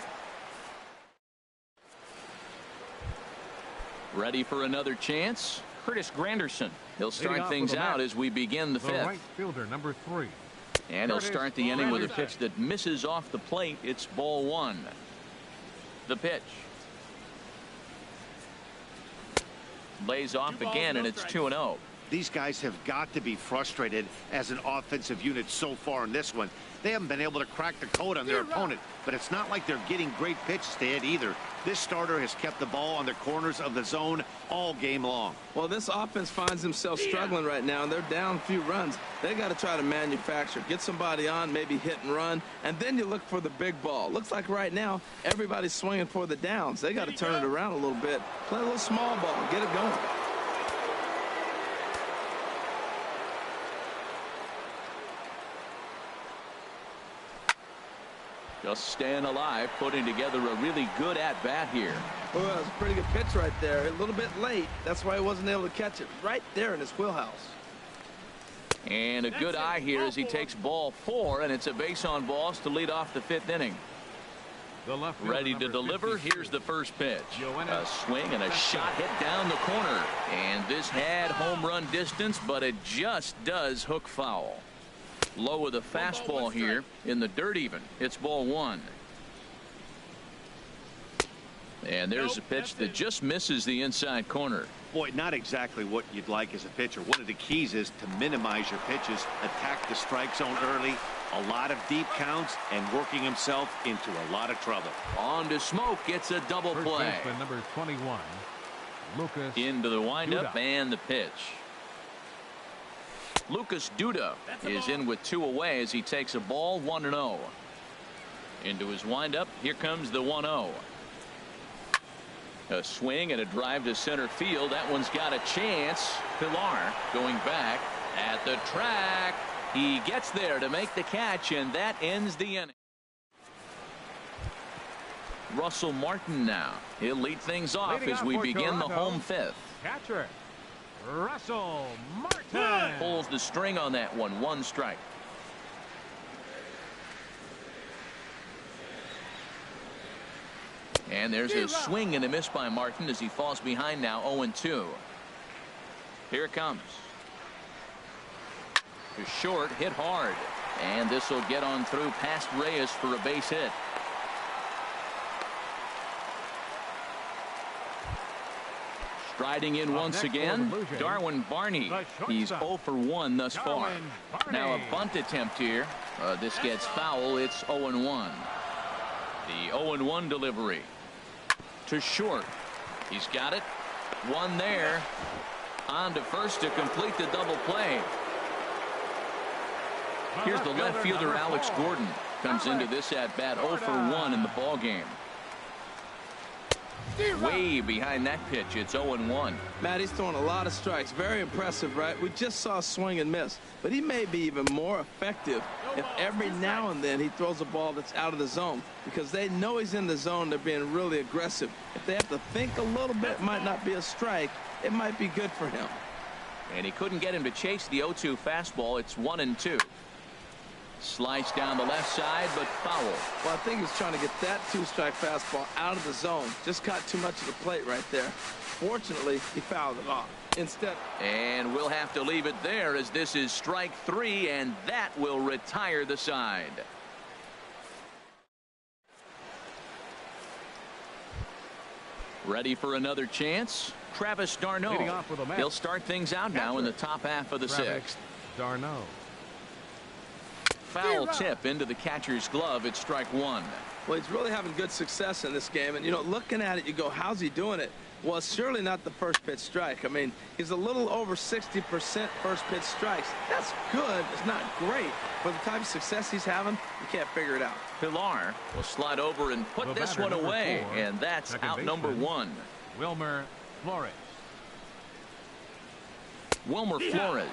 Ready for another chance. Curtis Granderson. He'll start things out as we begin the fifth. Right fielder, number 3. And he'll start the inning with a pitch that misses off the plate. It's ball 1. The pitch. Lays off again, and it's 2-0. These guys have got to be frustrated as an offensive unit so far in this one. They haven't been able to crack the code on their opponent, but it's not like they're getting great pitches to hit either. This starter has kept the ball on the corners of the zone all game long. Well, this offense finds themselves struggling right now, and they're down a few runs. They got to try to manufacture, get somebody on, maybe hit and run, and then you look for the big ball. Looks like right now everybody's swinging for the downs. They got to turn it around a little bit, play a little small ball, get it going. Just staying alive, putting together a really good at-bat here. Well, that was a pretty good pitch right there. A little bit late. That's why he wasn't able to catch it right there in his wheelhouse. And a good eye here as he takes ball 4, and it's a base on balls to lead off the 5th inning. The left Ready to deliver. Here's the first pitch. A swing and a shot hit down the corner. And this had home run distance, but it just does hook foul. Low with a fastball here in the dirt even. It's ball 1. And there's a pitch that just misses the inside corner. Boy, not exactly what you'd like as a pitcher. One of the keys is to minimize your pitches, attack the strike zone early, a lot of deep counts, and working himself into a lot of trouble. On to Smoke, gets a double play. First baseman, number 21, Lucas into the windup Duda. and the pitch. Lucas Duda is in with 2 away as he takes a ball 1-0. Into his windup. Here comes the 1-0. A swing and a drive to center field. That one's got a chance. Pilar going back at the track. He gets there to make the catch, and that ends the inning. Russell Martin now. He'll lead things off as we begin the home 5th. Catcher Russell Martin Pulls the string on that one. 1 strike. And there's a swing and a miss by Martin as he falls behind now 0-2. Here it comes. To short, hit hard. And this will get on through past Reyes for a base hit. Striding in once again, Darwin Barney. He's 0 for 1 thus far. Now a bunt attempt here. This gets foul. It's 0-1. The 0-1 delivery. To short. He's got it. 1 there. On to first to complete the double play. Here's the left fielder Alex Gordon. Comes into this at bat 0 for 1 in the ball game. Way behind that pitch. It's 0-1. Matt, he's throwing a lot of strikes. Very impressive, right? We just saw a swing and miss, but he may be even more effective if every now and then he throws a ball that's out of the zone, because they know he's in the zone. They're being really aggressive. If they have to think a little bit, it might not be a strike. It might be good for him. And he couldn't get him to chase the 0-2 fastball. It's 1-2. Slice down the left side, but foul. Well, I think he's trying to get that 2-strike fastball out of the zone. Just caught too much of the plate right there. Fortunately, he fouled it off instead. And we'll have to leave it there as this is strike 3, and that will retire the side. Ready for another chance? Travis d'Arnaud. He'll start things out now in the top half of the 6th. d'Arnaud. Foul tip into the catcher's glove. It's strike 1. Well, he's really having good success in this game. And, you know, looking at it, you go, how's he doing it? Well, it's surely not the first pitch strike. I mean, he's a little over 60% first pitch strikes. That's good. It's not great. For the type of success he's having, you can't figure it out. Pilar will slide over and put this one away, and that's out number one. Wilmer Flores. Wilmer Flores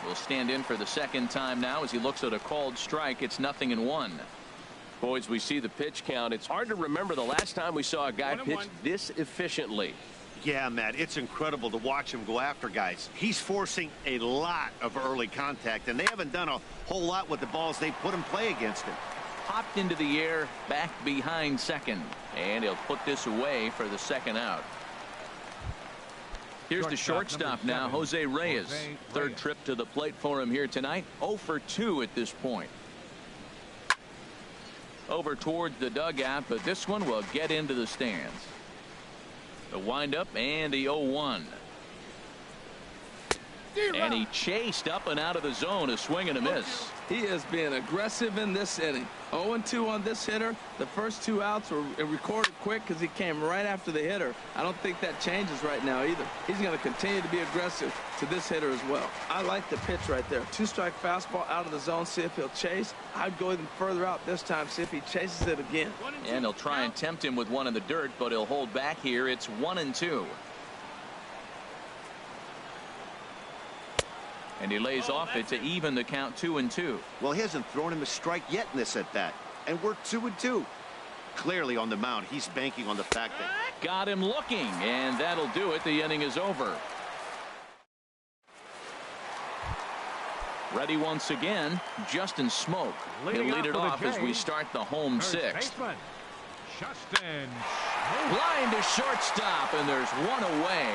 will stand in for the second time now as he looks at a called strike. It's 0-1. Boys, we see the pitch count. It's hard to remember the last time we saw a guy pitch this efficiently. Yeah, Matt, it's incredible to watch him go after guys. He's forcing a lot of early contact, and they haven't done a whole lot with the balls they put in play against him. Popped into the air, back behind second, and he'll put this away for the second out. Here's the shortstop now, Jose Reyes. Third trip to the plate for him here tonight. 0 for 2 at this point. Over towards the dugout, but this one will get into the stands. The windup and the 0-1. And he chased up and out of the zone, a swing and a miss. He is being aggressive in this inning. 0-2 on this hitter. The first 2 outs were recorded quick because he came right after the hitter. I don't think that changes right now either. He's going to continue to be aggressive to this hitter as well. I like the pitch right there. 2-strike fastball out of the zone, see if he'll chase. I'd go even further out this time, see if he chases it again. And he'll try and tempt him with one in the dirt, but he'll hold back here. It's 1-2. And he lays off it to even the count 2-2. Well, he hasn't thrown him a strike yet in this at-bat, and we're 2-2. Clearly on the mound, he's banking on the fact that... Got him looking, and that'll do it. The inning is over. Ready once again, Justin Smoke. He'll lead it off as we start the home sixth. Justin. Line to shortstop, and there's one away.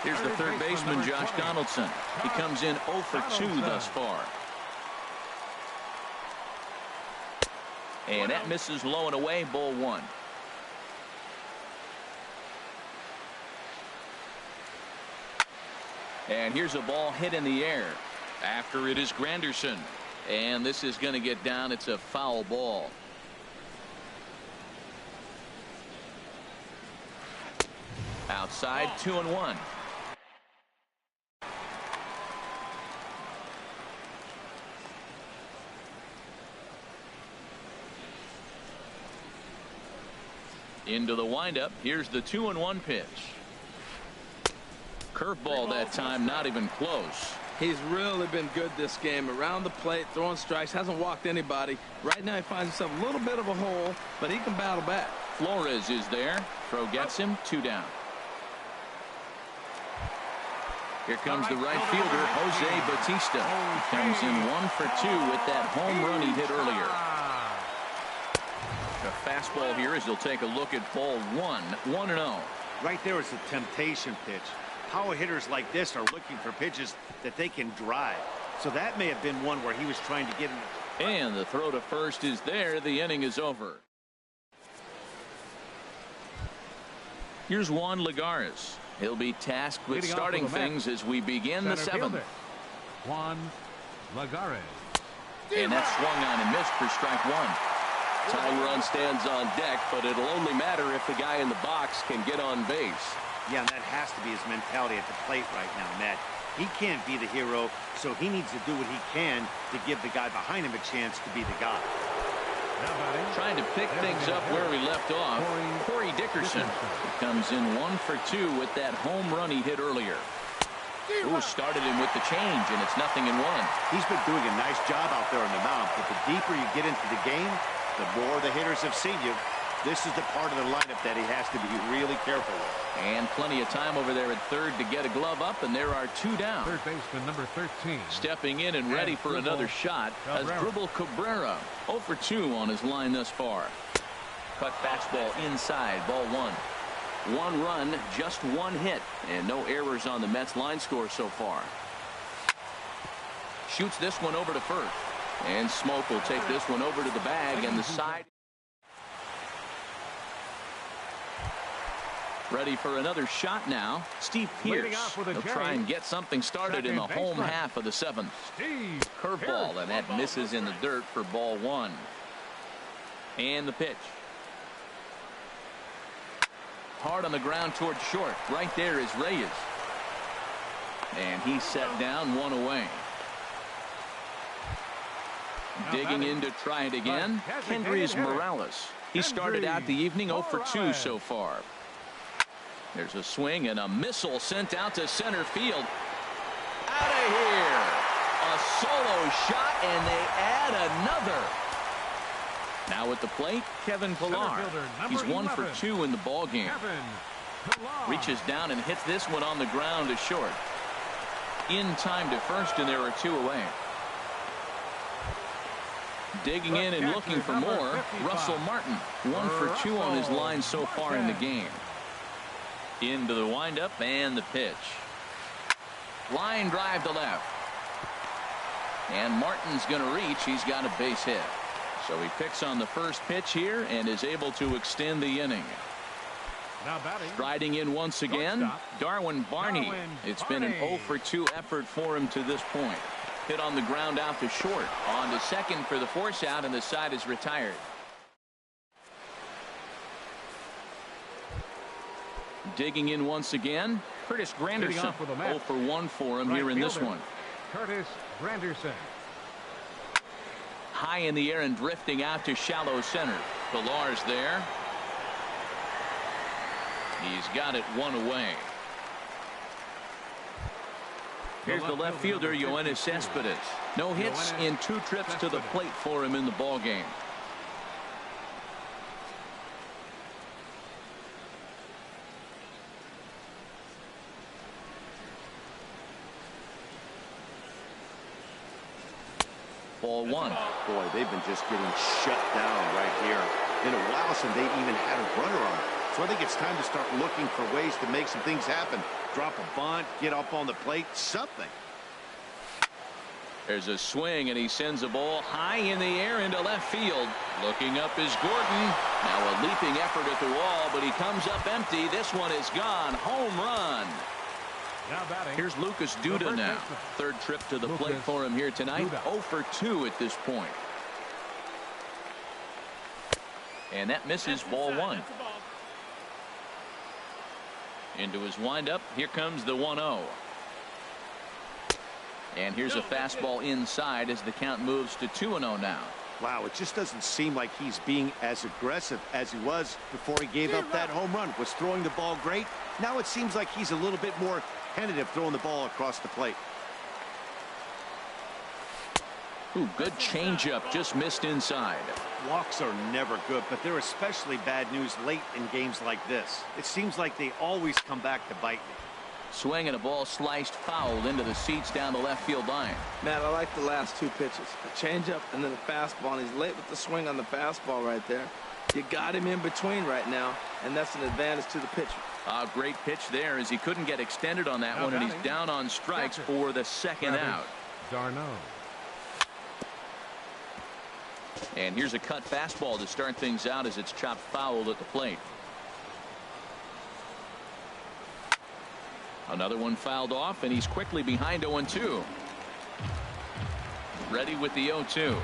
Here's the third baseman, Josh Donaldson. He comes in 0 for 2 thus far. And that misses low and away, ball 1. And here's a ball hit in the air. After it is Granderson. And this is going to get down. It's a foul ball. Outside, 2-1. Into the windup. Here's the 2-1 pitch. Curveball that time, not even close. He's really been good this game. Around the plate, throwing strikes, hasn't walked anybody. Right now he finds himself a little bit of a hole, but he can battle back. Flores is there. Throw gets him, 2 down. Here comes the right fielder, Jose Bautista. He comes in 1 for 2 with that home run he hit earlier. A fastball here as he'll take a look at ball 1, 1-0. Right there is a temptation pitch. Power hitters like this are looking for pitches that they can drive. So that may have been one where he was trying to get in. And the throw to first is there. The inning is over. Here's Juan Lagares. He'll be tasked with starting things as we begin the 7th. Juan Lagares. And that swung on and missed for strike 1. Tying run stands on deck, but it'll only matter if the guy in the box can get on base. Yeah, and that has to be his mentality at the plate right now, Matt. He can't be the hero, so he needs to do what he can to give the guy behind him a chance to be the guy. Trying to pick things up where we left off. Corey Dickerson comes in 1 for 2 with that home run he hit earlier. Ooh, started him with the change, and it's 0-1. He's been doing a nice job out there on the mound, but the deeper you get into the game, the more the hitters have seen you. This is the part of the lineup that he has to be really careful with. And plenty of time over there at third to get a glove up, and there are 2 down. Third baseman number 13. Stepping in and ready for another shot as Dribble Cabrera. 0 for 2 on his line thus far. Cut fastball inside, ball 1. 1 run, just 1 hit, and no errors on the Mets line score so far. Shoots this one over to first. And Smoke will take this one over to the bag and the side. Ready for another shot now. Steve Pierce will try and get something started in the home half of the 7th. Curveball, and that misses in the dirt for ball 1. And the pitch. Hard on the ground towards short. Right there is Reyes. And he's set down, one away. Digging in to try it again, Kendrys Morales. He started out the evening 0 for 2 so far. There's a swing and a missile sent out to center field. Out of here. A solo shot, and they add another. Now at the plate, Kevin Pillar. He's 1 for 2 in the ball game. Reaches down and hits this one on the ground to short. In time to first, and there are 2 away. Digging in and looking for more, Russell Martin. 1 for 2 on his line so far in the game. Into the windup and the pitch. Line drive to left. And Martin's going to reach. He's got a base hit. So he picks on the first pitch here and is able to extend the inning. Striding in once again, Darwin Barney. It's been an 0 for 2 effort for him to this point. Hit on the ground out to short. On to second for the force out, and the side is retired. Digging in once again, Curtis Granderson. 0 for 1 for him here in this one. Curtis Granderson. High in the air and drifting out to shallow center. Pillar's there. He's got it 1 away. Here's the left fielder, Yoenis Cespedes. No hits in 2 trips to the plate for him in the ball game. Ball 1. Boy, they've been just getting shut down right here. In a while since they even had a runner on. So I think it's time to start looking for ways to make some things happen. Drop a bunt, get up on the plate, something. There's a swing, and he sends a ball high in the air into left field. Looking up is Gordon. Now a leaping effort at the wall, but he comes up empty. This one is gone. Home run. Here's Lucas Duda now. 3rd trip to the plate for him here tonight. 0 for 2 at this point. And that misses ball 1. Into his windup. Here comes the 1-0. And here's a fastball inside as the count moves to 2-0 now. Wow, it just doesn't seem like he's being as aggressive as he was before he gave up that home run. Was throwing the ball great. Now it seems like he's a little bit more tentative throwing the ball across the plate. Ooh, good changeup, just missed inside. Walks are never good, but they're especially bad news late in games like this. It seems like they always come back to bite me. Swing and a ball sliced foul into the seats down the left field line. Man, I like the last 2 pitches. A changeup and then a fastball, and he's late with the swing on the fastball right there. You got him in between right now, and that's an advantage to the pitcher. A great pitch there as he couldn't get extended on that one, and he's down on strikes for the 2nd out. Darno. And here's a cut fastball to start things out as it's chopped foul at the plate. Another one fouled off, and he's quickly behind 0-2. Ready with the 0-2.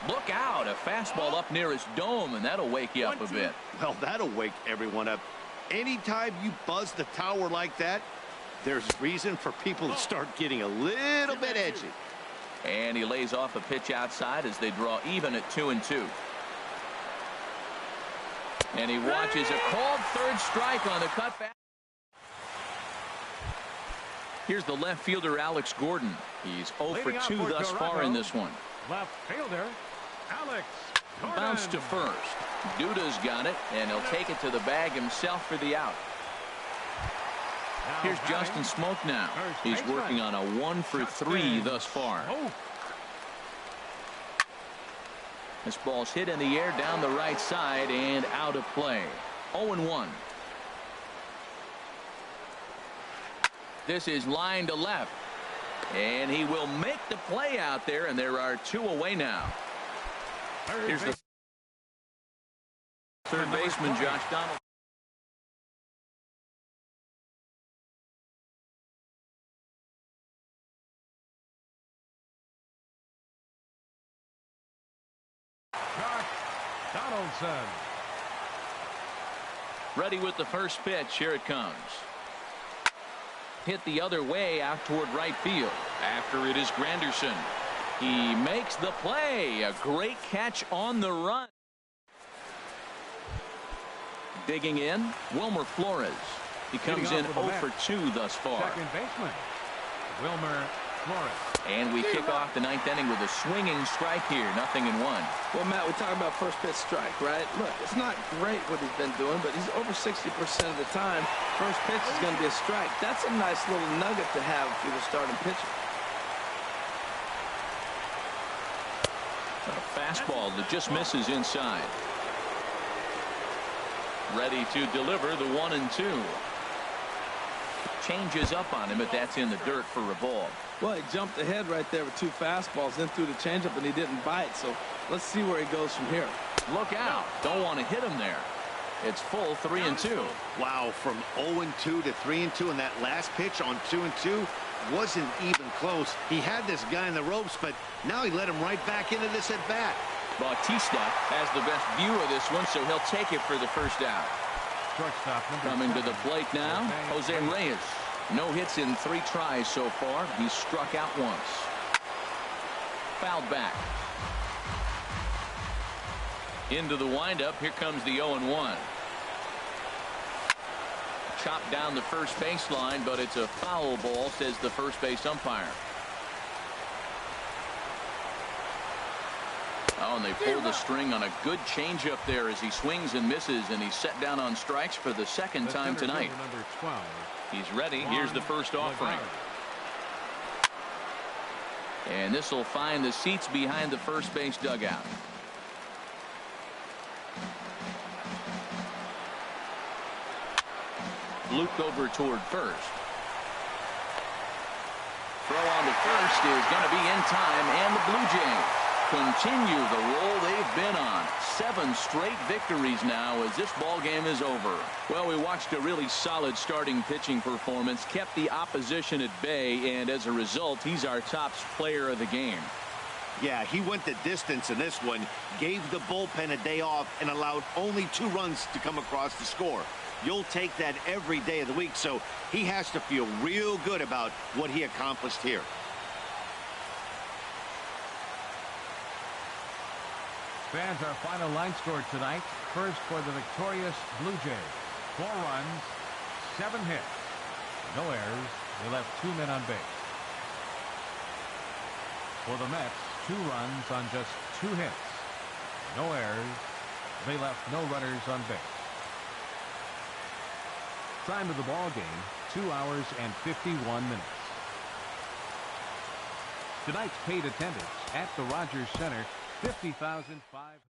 Look out, a fastball up near his dome, and that'll wake you up a bit. Well, that'll wake everyone up. Anytime you buzz the tower like that, there's reason for people to start getting a little bit edgy. And he lays off a pitch outside as they draw even at 2-2. And he watches a called 3rd strike on the cutback. Here's the left fielder, Alex Gordon. He's 0 for 2 thus far in this one. Left fielder, Alex Gordon. Bounce to first. Duda's got it, and he'll take it to the bag himself for the out. Here's Justin Smoke now. He's working on a 1 for 3 thus far. This ball's hit in the air down the right side and out of play. 0-1. This is line to left. And he will make the play out there, and there are 2 away now. Here's the 3rd baseman, Josh Donald. Josh Donaldson. Ready with the first pitch. Here it comes. Hit the other way out toward right field. After it is Granderson. He makes the play. A great catch on the run. Digging in, Wilmer Flores. He comes in 0 for 2 thus far. Second baseman, Wilmer Flores. And we kick off the 9th inning with a swinging strike here. 0-1. Well, Matt, we talk about first pitch strike, right? Look, it's not great what he's been doing, but he's over 60% of the time. First pitch is going to be a strike. That's a nice little nugget to have if you're the starting pitcher. A fastball that just misses inside. Ready to deliver the 1-2. Changes up on him, but that's in the dirt for a ball. Well, he jumped ahead right there with 2 fastballs, then threw the changeup, and he didn't bite. So let's see where he goes from here. Look out. Don't want to hit him there. It's full 3-2. Wow, from 0-2 to 3-2, and that last pitch on 2-2 wasn't even close. He had this guy in the ropes, but now he let him right back into this at bat. Bautista has the best view of this one, so he'll take it for the first out. Shortstop Coming to the plate now, Jose Reyes. No hits in 3 tries so far. He's struck out once. Fouled back. Into the windup. Here comes the 0-1. Chopped down the first baseline, but it's a foul ball, says the first base umpire. Oh, and they pulled the string on a good changeup there as he swings and misses, and he's set down on strikes for the second time tonight. Number 12. He's ready. Here's the first offering. And this will find the seats behind the first base dugout. Luke over toward first. Throw on to first is going to be in time, and the Blue Jays continue the roll they've been on. 7 straight victories now as this ball game is over. Well, we watched a really solid starting pitching performance, kept the opposition at bay, and as a result, he's our top player of the game. Yeah, he went the distance in this one, gave the bullpen a day off, and allowed only 2 runs to come across the score. You'll take that every day of the week, so he has to feel real good about what he accomplished here. Fans, our final line score tonight. First for the victorious Blue Jays. 4 runs, 7 hits, no errors. They left 2 men on base. For the Mets, 2 runs on just 2 hits, no errors. They left no runners on base. Time of the ball game, 2 hours and 51 minutes. Tonight's paid attendance at the Rogers Center, 50,500.